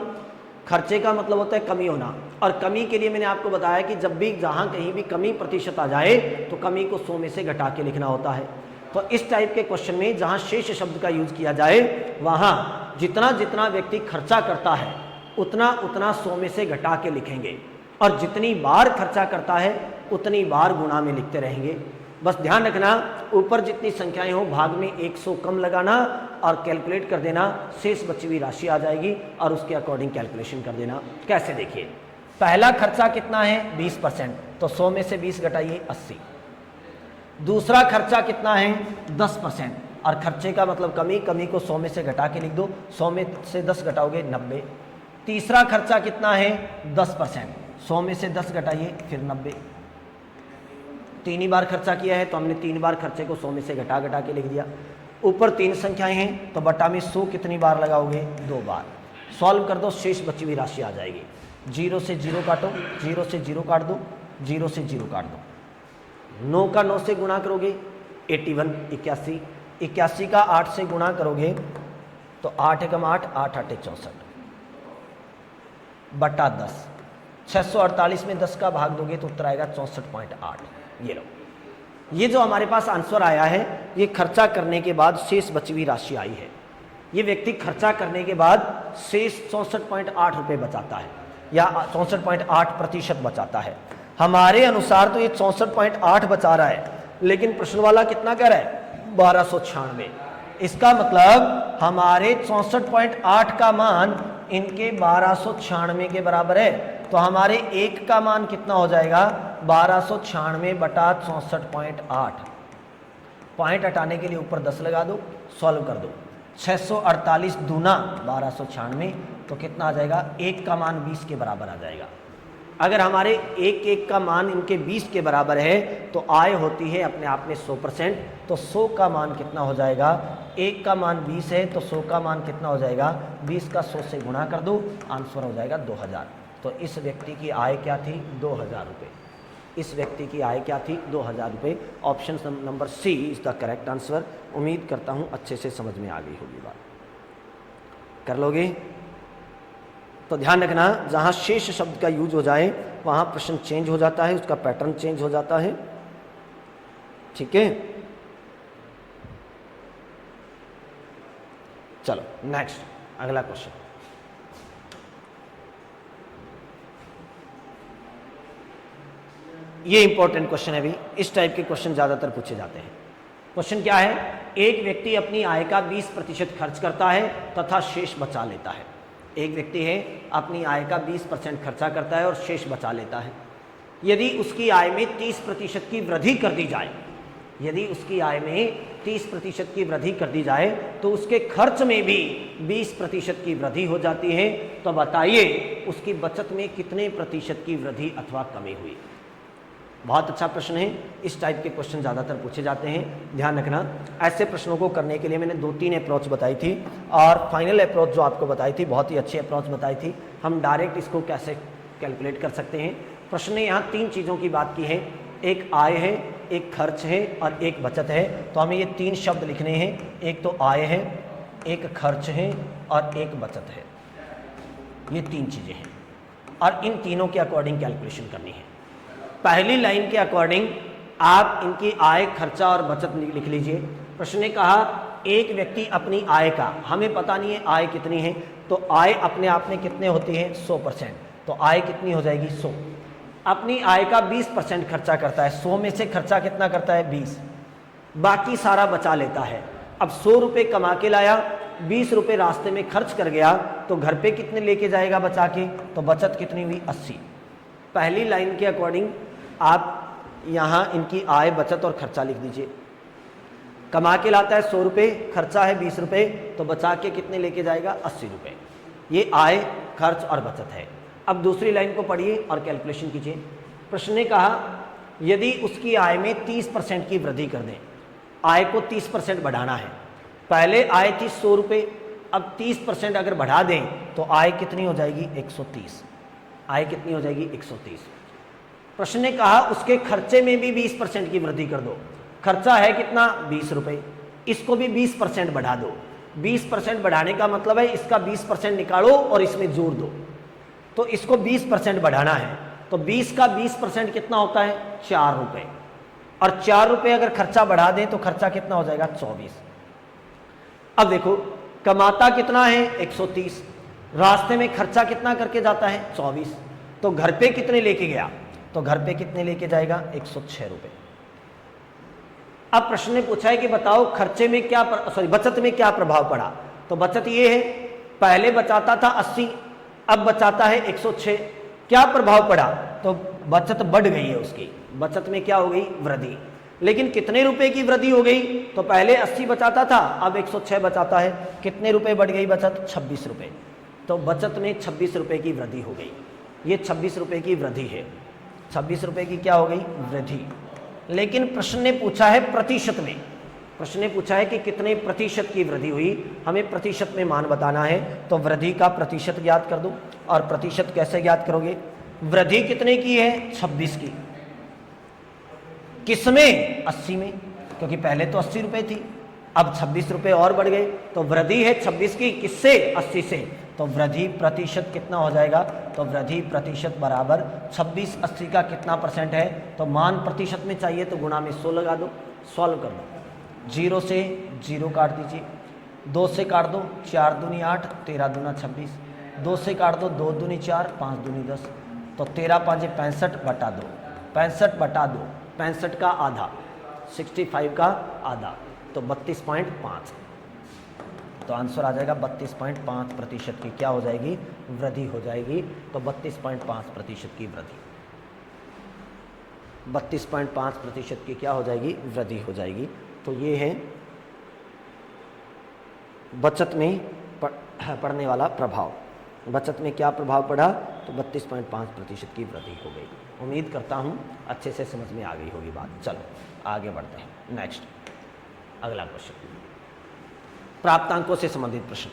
खर्चे का मतलब होता है कमी होना। और कमी के लिए मैंने आपको बताया कि जब भी जहाँ कहीं भी कमी प्रतिशत आ जाए तो कमी को 100 में से घटा के लिखना होता है। तो इस टाइप के क्वेश्चन में जहाँ शेष शब्द का यूज किया जाए, वहाँ जितना जितना व्यक्ति खर्चा करता है उतना उतना 100 में से घटा के लिखेंगे, और जितनी बार खर्चा करता है उतनी बार गुणा में लिखते रहेंगे। बस ध्यान रखना, ऊपर जितनी संख्याएं हो भाग में 100 कम लगाना और कैलकुलेट कर देना, शेष बची हुई राशि आ जाएगी और उसके अकॉर्डिंग कैलकुलेशन कर देना। कैसे देखिए, पहला खर्चा कितना है 20%, तो 100 में से 20 घटाइए 80। दूसरा खर्चा कितना है 10%, और खर्चे का मतलब कमी, कमी को 100 में से घटा के लिख दो, 100 में से 10 घटाओगे 90। तीसरा खर्चा कितना है 10%, 100 में से 10 घटाइए फिर 90। तीन ही बार खर्चा किया है तो हमने 3 बार खर्चे को 100 में से घटा के लिख दिया। ऊपर 3 संख्याएं हैं तो बटा में 100 कितनी बार लगाओगे, 2 बार। सॉल्व कर दो, शेष बची हुई राशि आ जाएगी। 0 से 0 काटो, 0 से 0 काट दो, 0 से 0 काट दो। 9 का 9 से गुणा करोगे 81, 81। 81 का 8 से गुणा करोगे तो 8 एकम 8, 8 8 64 बटा 10। 648 में 10 का भाग दोगे तो उत्तर आएगा 64.8। ये लो, ये जो हमारे पास आंसर आया है ये खर्चा करने के बाद शेष बची हुई राशि आई है। ये व्यक्ति खर्चा करने के बाद शेष 64.8 रुपये बचाता है या 64.8% बचाता है। हमारे अनुसार तो ये 64.8 बचा रहा है, लेकिन प्रश्न वाला कितना कर रहा है 1296। इसका मतलब हमारे 64.8 का मान इनके 1296 के बराबर है। तो हमारे 1 का मान कितना हो जाएगा 1296 बटा 64.8। पॉइंट हटाने के लिए ऊपर 10 लगा दो, सॉल्व कर दो। 648 दूना 1296 तो कितना आ जाएगा, 1 का मान 20 के बराबर आ जाएगा। अगर हमारे 1 का मान इनके 20 के बराबर है तो आय होती है अपने आप में 100%। तो 100 का मान कितना हो जाएगा, 1 का मान 20 है तो 100 का मान कितना हो जाएगा, 20 का 100 से गुणा कर दो, आंसर हो जाएगा 2000। तो इस व्यक्ति की आय क्या थी 2000 रुपये। इस व्यक्ति की आय क्या थी 2000 रुपये। Option number C is the correct answer. उम्मीद करता हूँ अच्छे से समझ में आ गई होगी बात। कर लोगे? तो ध्यान रखना, जहाँ शेष शब्द का यूज हो जाए वहाँ प्रश्न चेंज हो जाता है, उसका पैटर्न चेंज हो जाता है। ठीक है, चलो नेक्स्ट अगला क्वेश्चन। ये इंपॉर्टेंट क्वेश्चन है भी, इस टाइप के क्वेश्चन ज़्यादातर पूछे जाते हैं। क्वेश्चन क्या है, एक व्यक्ति अपनी आय का 20% खर्च करता है तथा शेष बचा लेता है। एक व्यक्ति है अपनी आय का 20% खर्चा करता है और शेष बचा लेता है। यदि उसकी आय में 30% की वृद्धि कर दी जाए, यदि उसकी आय में 30% की वृद्धि कर दी जाए तो उसके खर्च में भी 20% की वृद्धि हो जाती है। तो बताइए उसकी बचत में कितने प्रतिशत की वृद्धि अथवा कमी हुई। बहुत अच्छा प्रश्न है। इस टाइप के क्वेश्चन ज़्यादातर पूछे जाते हैं, ध्यान रखना। ऐसे प्रश्नों को करने के लिए मैंने 2-3 अप्रोच बताई थी और फाइनल अप्रोच जो आपको बताई थी बहुत ही अच्छी अप्रोच बताई थी। हम डायरेक्ट इसको कैसे कैलकुलेट कर सकते हैं। प्रश्न ने यहाँ 3 चीज़ों की बात की है, एक आय है, एक खर्च है और एक बचत है। तो हमें ये 3 शब्द लिखने हैं, एक तो आय है, एक खर्च है और एक बचत है। ये 3 चीज़ें हैं और इन तीनों के अकॉर्डिंग कैलकुलेशन करनी है। पहली लाइन के अकॉर्डिंग आप इनकी आय, खर्चा और बचत लिख लीजिए। प्रश्न ने कहा एक व्यक्ति अपनी आय का, हमें पता नहीं है आय कितनी है, तो आय अपने आप में कितने होती है 100%, तो आय कितनी हो जाएगी 100। अपनी आय का 20% खर्चा करता है, 100 में से खर्चा कितना करता है 20, बाकी सारा बचा लेता है। अब 100 रुपये कमा के लाया, 20 रुपये रास्ते में खर्च कर गया, तो घर पे कितने लेके जाएगा बचा के, तो बचत कितनी हुई 80। पहली लाइन के अकॉर्डिंग आप यहाँ इनकी आय, बचत और खर्चा लिख दीजिए। कमा के लाता है 100 रुपये, खर्चा है 20 रुपये, तो बचा के कितने लेके जाएगा 80 रुपये। ये आय, खर्च और बचत है। अब दूसरी लाइन को पढ़िए और कैलकुलेशन कीजिए। प्रश्न ने कहा यदि उसकी आय में 30% की वृद्धि कर दें, आय को 30% बढ़ाना है। पहले आय थी 100 रुपये, अब 30% अगर बढ़ा दें तो आय कितनी हो जाएगी 130। आय कितनी हो जाएगी 130। प्रश्न ने कहा उसके खर्चे में भी 20% की वृद्धि कर दो। खर्चा है कितना 20 रुपये, इसको भी 20% बढ़ा दो। 20% बढ़ाने का मतलब है इसका 20% निकालो और इसमें जोड़ दो, तो इसको 20% बढ़ाना है। तो 20 का 20% कितना होता है 4 रुपये, और 4 रुपये अगर खर्चा बढ़ा दें तो खर्चा कितना हो जाएगा 24। अब देखो कमाता कितना है 130, रास्ते में खर्चा कितना करके जाता है 24, तो घर पे कितने लेके गया, तो घर पे कितने लेके जाएगा 106 रुपये। अब प्रश्न ने पूछा है कि बताओ खर्चे में क्या बचत में क्या प्रभाव पड़ा। तो बचत ये है पहले बचाता था 80, अब बचाता है 106। क्या प्रभाव पड़ा, तो बचत बढ़ गई है उसकी, बचत में क्या हो गई वृद्धि। लेकिन कितने रुपए की वृद्धि हो गई, तो पहले 80 बचाता था, अब 106 बचाता है। कितने रुपए बढ़ गई बचत 26 रुपये, तो बचत में 26 रुपये की वृद्धि हो गई। ये 26 रुपये की वृद्धि है, 26 रुपये की क्या हो गई वृद्धि। लेकिन प्रश्न ने पूछा है प्रतिशत में, प्रश्न ने पूछा है कि कितने प्रतिशत की वृद्धि हुई, हमें प्रतिशत में मान बताना है। तो वृद्धि का प्रतिशत ज्ञात कर दो, और प्रतिशत कैसे ज्ञात करोगे, वृद्धि कितने की है 26 की, किसमें 80 में, क्योंकि पहले तो 80 रुपये थी, अब 26 रुपये और बढ़ गए, तो वृद्धि है 26 की, किससे 80 से, तो वृद्धि प्रतिशत कितना हो जाएगा, तो वृद्धि प्रतिशत बराबर 26 80 का कितना परसेंट है, तो मान प्रतिशत में चाहिए तो गुणा में 100 लगा दो, सॉल्व कर दो। 0 से 0 काट दीजिए, 2 से काट दो, 4 दूनी 8, 13 दूना 26, 2 से काट दो, 2 दूनी 4, 5 दूनी 10, तो 13 5 65 बटा 2, 65 बटा 2, 65 का आधा, 65 का आधा, तो 32.5। तो आंसर आ जाएगा 32.5% की क्या हो जाएगी वृद्धि हो जाएगी। तो 32.5% की वृद्धि, 32.5% की क्या हो जाएगी वृद्धि हो जाएगी। तो ये है बचत में पड़ने वाला प्रभाव। बचत में क्या प्रभाव पड़ा, तो 32.5% की वृद्धि हो गई। उम्मीद करता हूँ अच्छे से समझ में आ गई होगी बात। चलो आगे बढ़ते हैं। नेक्स्ट अगला क्वेश्चन, प्राप्तांकों से संबंधित प्रश्न।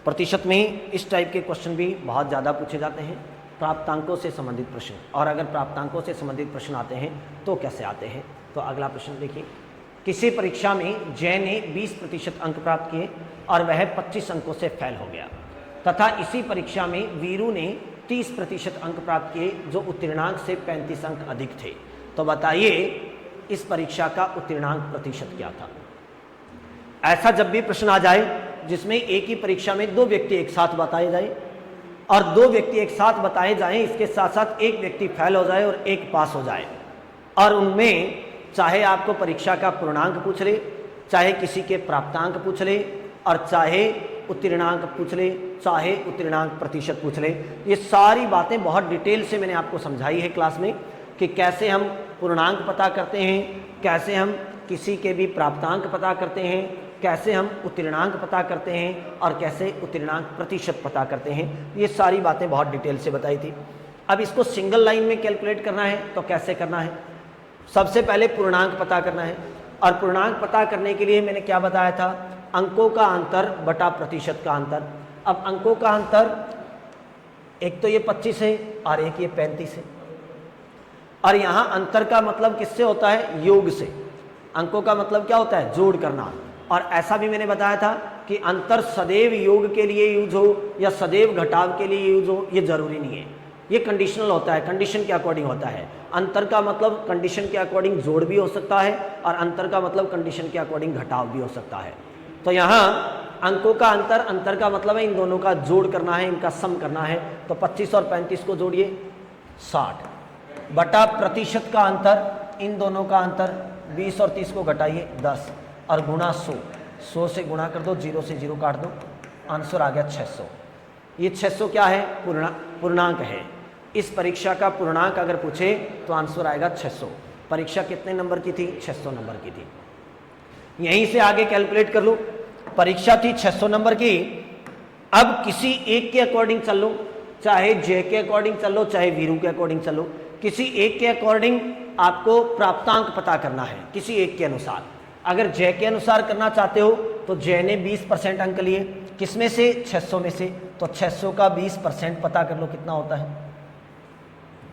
प्रतिशत में इस टाइप के क्वेश्चन भी बहुत ज़्यादा पूछे जाते हैं, प्राप्तांकों से संबंधित प्रश्न। और अगर प्राप्तांकों से संबंधित प्रश्न आते हैं तो कैसे आते हैं, तो अगला प्रश्न देखिए। किसी परीक्षा में जय ने 20% अंक प्राप्त किए और वह 25 अंकों से फेल हो गया, तथा इसी परीक्षा में वीरू ने 30% अंक प्राप्त किए जो उत्तीर्णांक से 35 अंक अधिक थे। तो बताइए इस परीक्षा का उत्तीर्णांक प्रतिशत क्या था। ऐसा जब भी प्रश्न आ जाए जिसमें एक ही परीक्षा में 2 व्यक्ति एक साथ बताए जाए और 2 व्यक्ति एक साथ बताए जाएं, इसके साथ साथ एक व्यक्ति फेल हो जाए और एक पास हो जाए, और उनमें चाहे आपको परीक्षा का पूर्णांक पूछ ले, चाहे किसी के प्राप्तांक पूछ ले और चाहे उत्तीर्णांक पूछ ले, चाहे उत्तीर्णांक प्रतिशत पूछ ले। ये सारी बातें बहुत डिटेल से मैंने आपको समझाई है क्लास में कि कैसे हम पूर्णांक पता करते हैं, कैसे हम किसी के भी प्राप्तांक पता करते हैं, कैसे हम उत्तीर्णांक पता करते हैं और कैसे उत्तीर्णांक प्रतिशत पता करते हैं। ये सारी बातें बहुत डिटेल से बताई थी। अब इसको सिंगल लाइन में कैलकुलेट करना है तो कैसे करना है? सबसे पहले पूर्णांक पता करना है और पूर्णांक पता करने के लिए मैंने क्या बताया था? अंकों का अंतर बटा प्रतिशत का अंतर। अब अंकों का अंतर एक तो ये 25 है और एक ये 35 है और यहाँ अंतर का मतलब किससे होता है? योग से। अंकों का मतलब क्या होता है? जोड़ करना। और ऐसा भी मैंने बताया था कि अंतर सदैव योग के लिए यूज हो या सदैव घटाव के लिए यूज हो, ये जरूरी नहीं है, ये कंडीशनल होता है, कंडीशन के अकॉर्डिंग होता है। अंतर का मतलब कंडीशन के अकॉर्डिंग जोड़ भी हो सकता है और अंतर का मतलब कंडीशन के अकॉर्डिंग घटाव भी हो सकता है। तो यहाँ अंकों का अंतर का मतलब है इन दोनों का जोड़ करना है, इनका सम करना है। तो 25 और 35 को जोड़िए 60 बटा प्रतिशत का अंतर, इन दोनों का अंतर 20 और 30 को घटाइए 10 और गुणा 100 से गुणा कर दो, 0 से 0 काट दो, आंसर आ गया 600। ये 600 क्या है? पूर्णांक है। इस परीक्षा का पूर्णांक अगर पूछे तो आंसर आएगा 600। परीक्षा कितने नंबर की थी? 600 नंबर की थी। यहीं से आगे कैलकुलेट कर लो। परीक्षा थी 600 नंबर की। अब किसी एक के अकॉर्डिंग चल लो, चाहे जे के अकॉर्डिंग चल लो, चाहे वीरू के अकॉर्डिंग चल लो। किसी एक के अकॉर्डिंग आपको प्राप्तांक पता करना है, किसी एक के अनुसार। अगर जय के अनुसार करना चाहते हो तो जय ने 20% अंक लिए, किसमें से? 600 में से। तो 600 का 20% पता कर लो कितना होता है।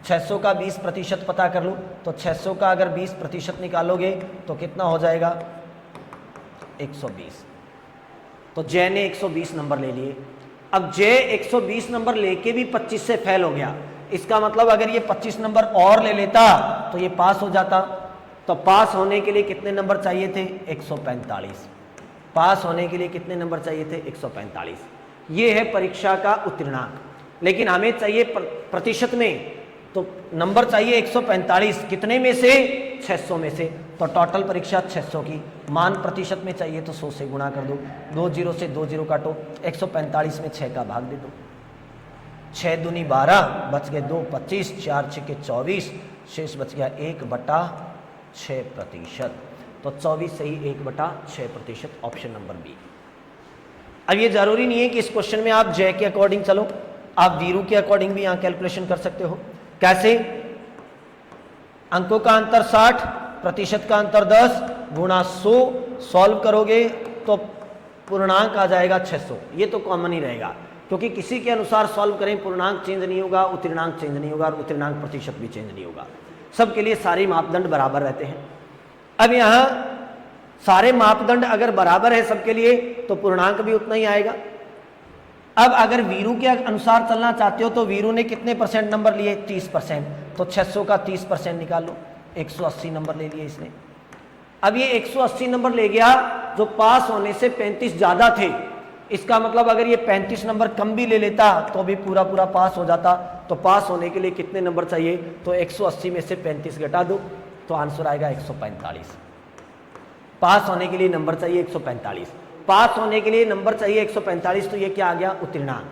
600 का 20% पता कर लो तो 600 का अगर 20% निकालोगे तो कितना हो जाएगा? 120। तो जय ने 120 नंबर ले लिए। अब जय 120 नंबर लेके भी 25 से फेल हो गया। इसका मतलब अगर ये 25 नंबर और ले लेता तो ये पास हो जाता। तो पास होने के लिए कितने नंबर चाहिए थे? 145। पास होने के लिए कितने नंबर चाहिए थे? 145। ये है परीक्षा का उत्तीर्णांक। लेकिन हमें चाहिए प्रतिशत में, तो नंबर चाहिए 145। कितने में से? 600 में से। तो टोटल परीक्षा 600 की। मान प्रतिशत में चाहिए तो 100 से गुणा कर दो, 2 0 से 2 0 काटो, 145 में 6 का भाग दे दो। 6 दूनी 12, बच गए 2 25, 4 6 24, शेष बच गया 1/6%। तो 24 सही 1/6%, ऑप्शन नंबर बी। अब ये जरूरी नहीं है कि इस क्वेश्चन में आप जय के अकॉर्डिंग चलो, आप वीरू के अकॉर्डिंग भी यहाँ कैलकुलेशन कर सकते हो। कैसे? अंकों का अंतर 60, प्रतिशत का अंतर 10, गुणा 100 सॉल्व करोगे तो पूर्णांक आ जाएगा 600। ये तो कॉमन ही रहेगा, क्योंकि किसी के अनुसार सॉल्व करें पूर्णांक चेंज नहीं होगा, उत्तीर्णांक चेंज नहीं होगा और उत्तीर्णांक प्रतिशत भी चेंज नहीं होगा। सबके लिए सारे मापदंड बराबर रहते हैं। अब यहाँ सारे मापदंड अगर बराबर है सबके लिए तो पूर्णांक भी उतना ही आएगा। अब अगर वीरू के अनुसार चलना चाहते हो तो वीरू ने कितने % नंबर लिए? 30%। तो 600 का 30% निकाल लो, 180 नंबर ले लिए इसने। अब ये 180 नंबर ले गया जो पास होने से 35 ज़्यादा थे। इसका मतलब अगर ये 35 नंबर कम भी ले लेता तो भी पूरा पास हो जाता। तो पास होने के लिए कितने नंबर चाहिए? तो 180 में से 35 घटा दो तो आंसर आएगा 145। पास होने के लिए नंबर चाहिए 145। पास होने के लिए नंबर चाहिए 145, तो ये क्या आ गया? उत्तीर्णांक।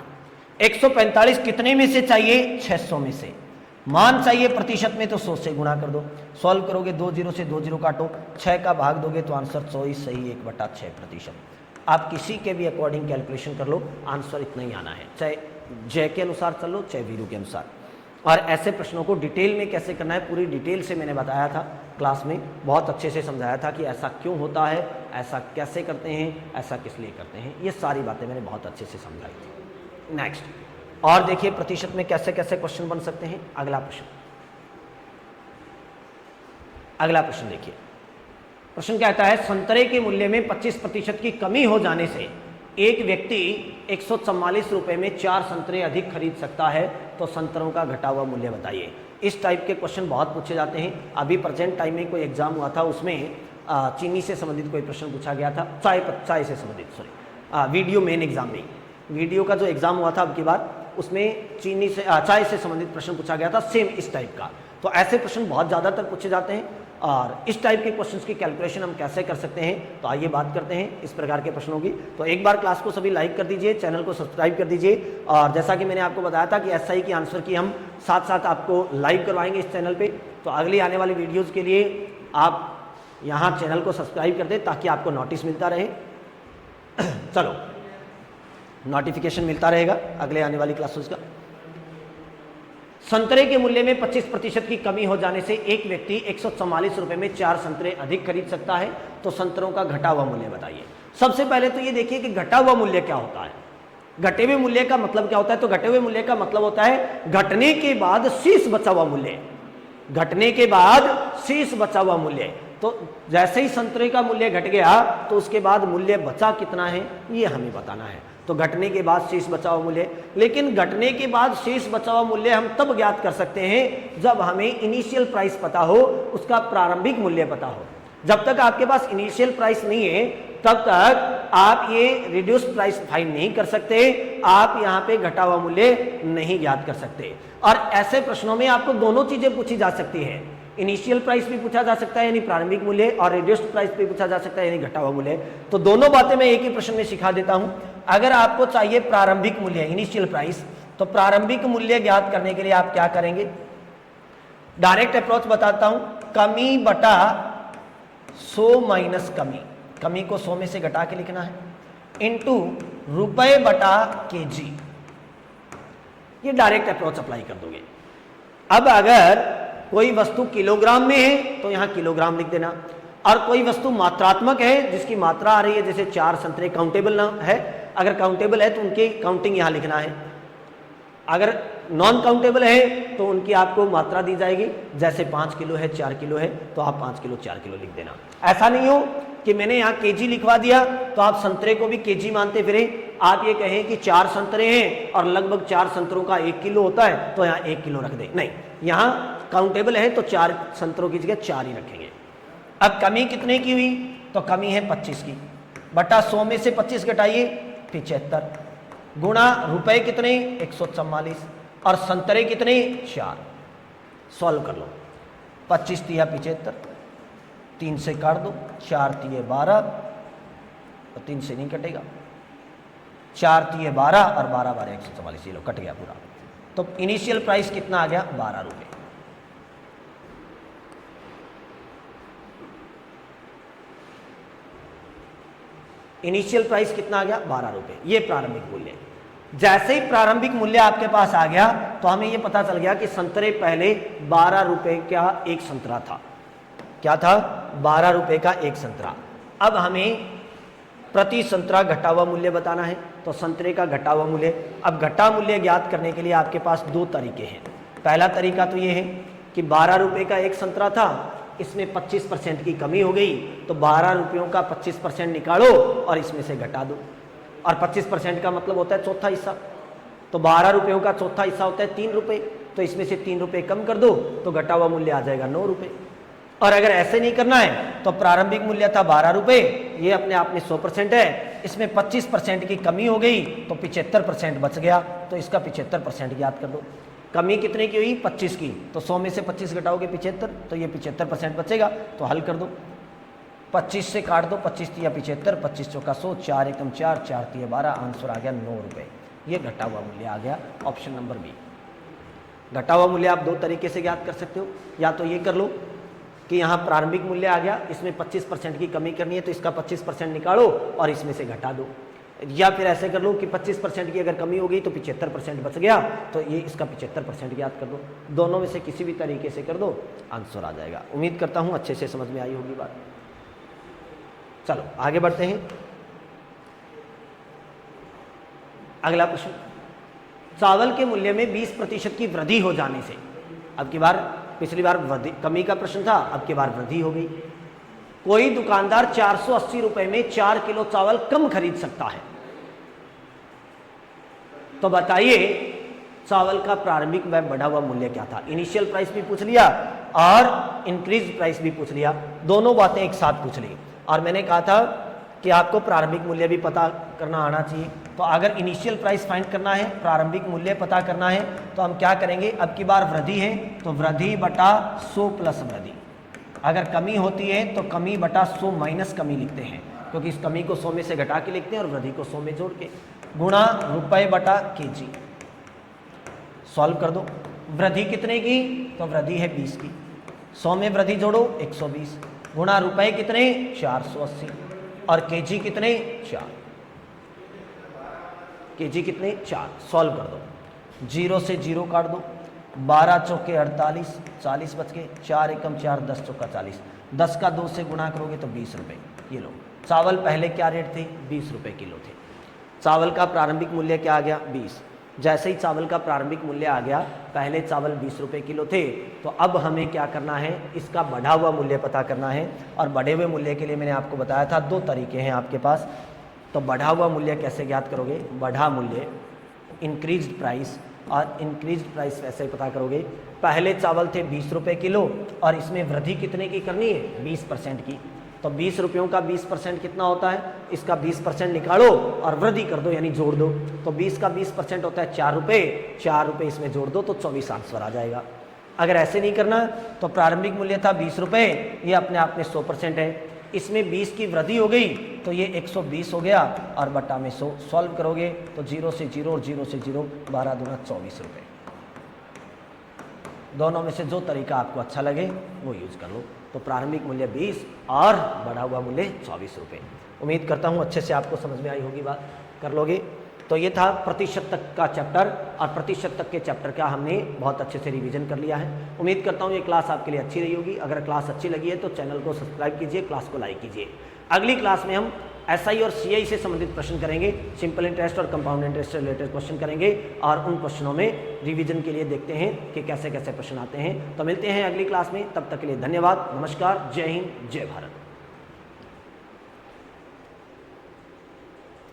145 कितने में से चाहिए? 600 में से। मान चाहिए प्रतिशत में तो 100 से गुणा कर दो। सॉल्व करोगे 2 0 से 2 0 काटो, 6 का भाग दोगे तो आंसर 24 सही 1/6%। आप किसी के भी अकॉर्डिंग कैलकुलेशन कर लो, आंसर इतना ही आना है, चाहे जय के अनुसार चल लो चाहे वीरू के अनुसार। और ऐसे प्रश्नों को डिटेल में कैसे करना है पूरी डिटेल से मैंने बताया था क्लास में, बहुत अच्छे से समझाया था कि ऐसा क्यों होता है, ऐसा कैसे करते हैं, ऐसा किस लिए करते हैं। ये सारी बातें मैंने बहुत अच्छे से समझाई थी। नेक्स्ट, और देखिए प्रतिशत में कैसे कैसे क्वेश्चन बन सकते हैं। अगला प्रश्न देखिए। प्रश्न कहता है संतरे के मूल्य में 25% की कमी हो जाने से एक व्यक्ति 144 रुपये में 4 संतरे अधिक खरीद सकता है, तो संतरों का घटा हुआ मूल्य बताइए। इस टाइप के क्वेश्चन बहुत पूछे जाते हैं। अभी प्रेजेंट टाइम में कोई एग्जाम हुआ था, उसमें चीनी से संबंधित कोई प्रश्न पूछा गया था, चाय से संबंधित, वीडियो मेन एग्जाम में, वीडियो का जो एग्जाम हुआ था अब की बार, उसमें चीनी से चाय से संबंधित प्रश्न पूछा गया था, सेम इस टाइप का। तो ऐसे प्रश्न बहुत ज़्यादातर पूछे जाते हैं और इस टाइप के क्वेश्चंस की कैलकुलेशन हम कैसे कर सकते हैं, तो आइए बात करते हैं इस प्रकार के प्रश्नों की। तो एक बार क्लास को सभी लाइक कर दीजिए, चैनल को सब्सक्राइब कर दीजिए और जैसा कि मैंने आपको बताया था कि एसआई की आंसर की हम साथ साथ आपको लाइव करवाएंगे इस चैनल पे। तो अगली आने वाली वीडियोज़ के लिए आप यहाँ चैनल को सब्सक्राइब कर दें ताकि आपको नोटिस मिलता रहे। चलो, नोटिफिकेशन मिलता रहेगा अगले आने वाली क्लासेस का। संतरे के मूल्य में 25% की कमी हो जाने से एक व्यक्ति 144 रुपए में 4 संतरे अधिक खरीद सकता है, तो संतरों का घटा हुआ मूल्य बताइए। सबसे पहले तो ये देखिए कि घटा हुआ मूल्य क्या होता है। घटे हुए मूल्य का मतलब क्या होता है, तो घटे हुए मूल्य का मतलब होता है घटने के बाद शेष बचा हुआ मूल्य, घटने के बाद शेष बचा हुआ मूल्य। तो जैसे ही संतरे का मूल्य घट गया तो उसके बाद मूल्य बचा कितना है ये हमें बताना है। तो घटने के बाद शेष बचा हुआ मूल्य, लेकिन घटने के बाद शेष बचा हुआ मूल्य हम तब ज्ञात कर सकते हैं जब हमें इनिशियल प्राइस पता हो, उसका प्रारंभिक मूल्य पता हो। जब तक आपके पास इनिशियल प्राइस नहीं है तब तक आप ये रिड्यूस्ड प्राइस फाइंड नहीं कर सकते, आप यहाँ पे घटा हुआ मूल्य नहीं ज्ञात कर सकते। और ऐसे प्रश्नों में आपको दोनों चीजें पूछी जा सकती है, इनिशियल प्राइस भी पूछा जा सकता है यानी प्रारंभिक मूल्य, और रिड्यूस्ड प्राइस भी पूछा जा सकता है यानी घटा हुआ मूल्य। तो दोनों बातें मैं एक ही प्रश्न में सिखा देता हूं। अगर आपको चाहिए प्रारंभिक मूल्य इनिशियल प्राइस, तो प्रारंभिक मूल्य ज्ञात करने के लिए आप क्या करेंगे, डायरेक्ट अप्रोच बताता हूं, कमी बटा 100 माइनस कमी, कमी को 100 में से घटा के लिखना है, इनटू रुपए बटा केजी। ये डायरेक्ट अप्रोच अप्लाई कर दोगे। अब अगर कोई वस्तु किलोग्राम में है तो यहां किलोग्राम लिख देना, और कोई वस्तु मात्रात्मक है जिसकी मात्रा आ रही है, जैसे 4 संतरे काउंटेबल ना है, अगर काउंटेबल है तो उनकी काउंटिंग यहां लिखना है, अगर नॉन काउंटेबल है तो उनकी आपको मात्रा दी जाएगी, जैसे 5 किलो है 4 किलो है तो आप 5 किलो 4 किलो लिख देना। ऐसा नहीं हो कि मैंने यहाँ केजी लिखवा दिया तो आप संतरे को भी केजी मानते फिरे, आप ये कहें कि 4 संतरे हैं और लगभग 4 संतरों का 1 किलो होता है तो यहाँ 1 किलो रख दे, नहीं, यहाँ काउंटेबल है तो 4 संतरों की जगह 4 ही रखेंगे। अब कमी कितने की हुई, तो कमी है 25 की, बटा 100 में से 25 घटाइए 75, गुणा रुपए कितने 144 और संतरे कितने 4। सॉल्व कर लो, 25 तिया 75, 3 से काट दो, 4 तिये 12 और 3 से नहीं कटेगा, 4 तिये 12 और 12 12 144, ये लो कट गया पूरा। तो इनिशियल प्राइस कितना आ गया 12 रुपये। इनिशियल प्राइस कितना आ गया 12 रुपये, ये प्रारंभिक मूल्य। जैसे ही प्रारंभिक मूल्य आपके पास आ गया तो हमें ये पता चल गया कि संतरे पहले 12 रुपए का एक संतरा था, क्या था 12 रुपए का एक संतरा। अब हमें प्रति संतरा घटा हुआ मूल्य बताना है, तो संतरे का घटा हुआ मूल्य। अब घटा मूल्य ज्ञात करने के लिए आपके पास 2 तरीके हैं। पहला तरीका तो ये है कि 12 रुपए का एक संतरा था, इसमें 25% की कमी हो गई, तो 12 रुपयों का 25% निकालो और इसमें से घटा दो, और 25% का मतलब होता है चौथा हिस्सा, तो 12 रुपयों का चौथा हिस्सा होता है 3 रुपये, तो इसमें से 3 रुपये कम कर दो तो घटा हुआ मूल्य आ जाएगा 9 रुपये। और अगर ऐसे नहीं करना है तो प्रारंभिक मूल्य था 12 रुपये, ये अपने आप में 100% है, इसमें 25% की कमी हो गई तो 75% बच गया, तो इसका 75% याद कर दो। कमी कितने की हुई 25 की, तो 100 में से 25 घटाओगे 75, तो ये 75% बचेगा, तो हल कर दो, 25 से काट दो, 25 तिया 75, 25 चौका 100, 4 एकम 4, 4 तिया 12, आंसर आ गया 9 रुपये। ये घटा हुआ मूल्य आ गया, ऑप्शन नंबर बी। घटा हुआ मूल्य आप 2 तरीके से ज्ञात कर सकते हो, या तो ये कर लो कि यहाँ प्रारंभिक मूल्य आ गया, इसमें 25% की कमी करनी है तो इसका 25% निकालो और इसमें से घटा दो, या फिर ऐसे कर लो कि 25% की अगर कमी हो गई तो 75% बच गया, तो ये इसका 75% याद कर दो। दोनों में से किसी भी तरीके से कर दो, आंसर आ जाएगा। उम्मीद करता हूँ अच्छे से समझ में आई होगी बात। चलो आगे बढ़ते हैं। अगला प्रश्न, चावल के मूल्य में 20% की वृद्धि हो जाने से, अब की बार पिछली बार कमी का प्रश्न था, अब की बार वृद्धि हो गई। कोई दुकानदार 480 रुपए में 4 किलो चावल कम खरीद सकता है, तो बताइए चावल का प्रारंभिक व बढ़ा हुआ मूल्य क्या था। इनिशियल प्राइस भी पूछ लिया और इंक्रीज प्राइस भी पूछ लिया, दोनों बातें एक साथ पूछ ली। और मैंने कहा था कि आपको प्रारंभिक मूल्य भी पता करना आना चाहिए। तो अगर इनिशियल प्राइस फाइंड करना है, प्रारंभिक मूल्य पता करना है, तो हम क्या करेंगे, अब की बार वृद्धि है तो वृद्धि बटा 100 प्लस वृद्धि, अगर कमी होती है तो कमी बटा 100 माइनस कमी लिखते हैं, क्योंकि इस कमी को 100 में से घटा के लिखते हैं और वृद्धि को 100 में जोड़ के, गुणा रुपए बटा केजी। सॉल्व कर दो। वृद्धि कितने की, तो वृद्धि है 20 की, 100 में वृद्धि जोड़ो 120, गुणा रुपए कितने 480 और केजी कितने 4, केजी कितने 4। सॉल्व कर दो, 0 से 0 काट दो, 12 चौके 48, 40 बच के, 4 एकम 4, 10 चौका 40, 10 का 2 से गुणा करोगे तो 20 रुपये। ये लो, चावल पहले क्या रेट थे, 20 रुपये किलो थे। चावल का प्रारंभिक मूल्य क्या आ गया 20। जैसे ही चावल का प्रारंभिक मूल्य आ गया, पहले चावल 20 रुपये किलो थे, तो अब हमें क्या करना है, इसका बढ़ा हुआ मूल्य पता करना है। और बढ़े हुए मूल्य के लिए मैंने आपको बताया था 2 तरीके हैं आपके पास। तो बढ़ा हुआ मूल्य कैसे ज्ञात करोगे, बढ़ा मूल्य इंक्रीज्ड प्राइस, और इंक्रीज्ड प्राइस वैसे पता करोगे, पहले चावल थे 20 रुपये किलो और इसमें वृद्धि कितने की करनी है, 20% की। तो 20 रुपयों का 20% कितना होता है, इसका 20% निकालो और वृद्धि कर दो, यानी जोड़ दो। तो 20 का 20% होता है 4 रुपये, 4 रुपये इसमें जोड़ दो तो 24 आंसर आ जाएगा। अगर ऐसे नहीं करना तो प्रारंभिक मूल्य था 20 रुपये, ये अपने आप में 100% है, इसमें 20 की वृद्धि हो गई तो ये 120 हो गया और बट्टा में 100। सॉल्व करोगे तो 0 से 0 और 0 से 0, 12 दूना 24 रुपये। दोनों में से जो तरीका आपको अच्छा लगे वो यूज कर लो। तो प्रारंभिक मूल्य 20 और बढ़ा हुआ मूल्य 24 रुपये। उम्मीद करता हूँ अच्छे से आपको समझ में आई होगी बात, कर लोगे। तो ये था प्रतिशत तक का चैप्टर, और प्रतिशत तक के चैप्टर का हमने बहुत अच्छे से रिवीजन कर लिया है। उम्मीद करता हूँ ये क्लास आपके लिए अच्छी रही होगी। अगर क्लास अच्छी लगी है तो चैनल को सब्सक्राइब कीजिए, क्लास को लाइक कीजिए। अगली क्लास में हम एसआई और सीआई से संबंधित प्रश्न करेंगे, सिंपल इंटरेस्ट और कंपाउंड इंटरेस्ट से रिलेटेड क्वेश्चन करेंगे, और उन क्वेश्चनों में रिवीजन के लिए देखते हैं कि कैसे कैसे प्रश्न आते हैं। तो मिलते हैं अगली क्लास में, तब तक के लिए धन्यवाद, नमस्कार, जय हिंद, जय भारत।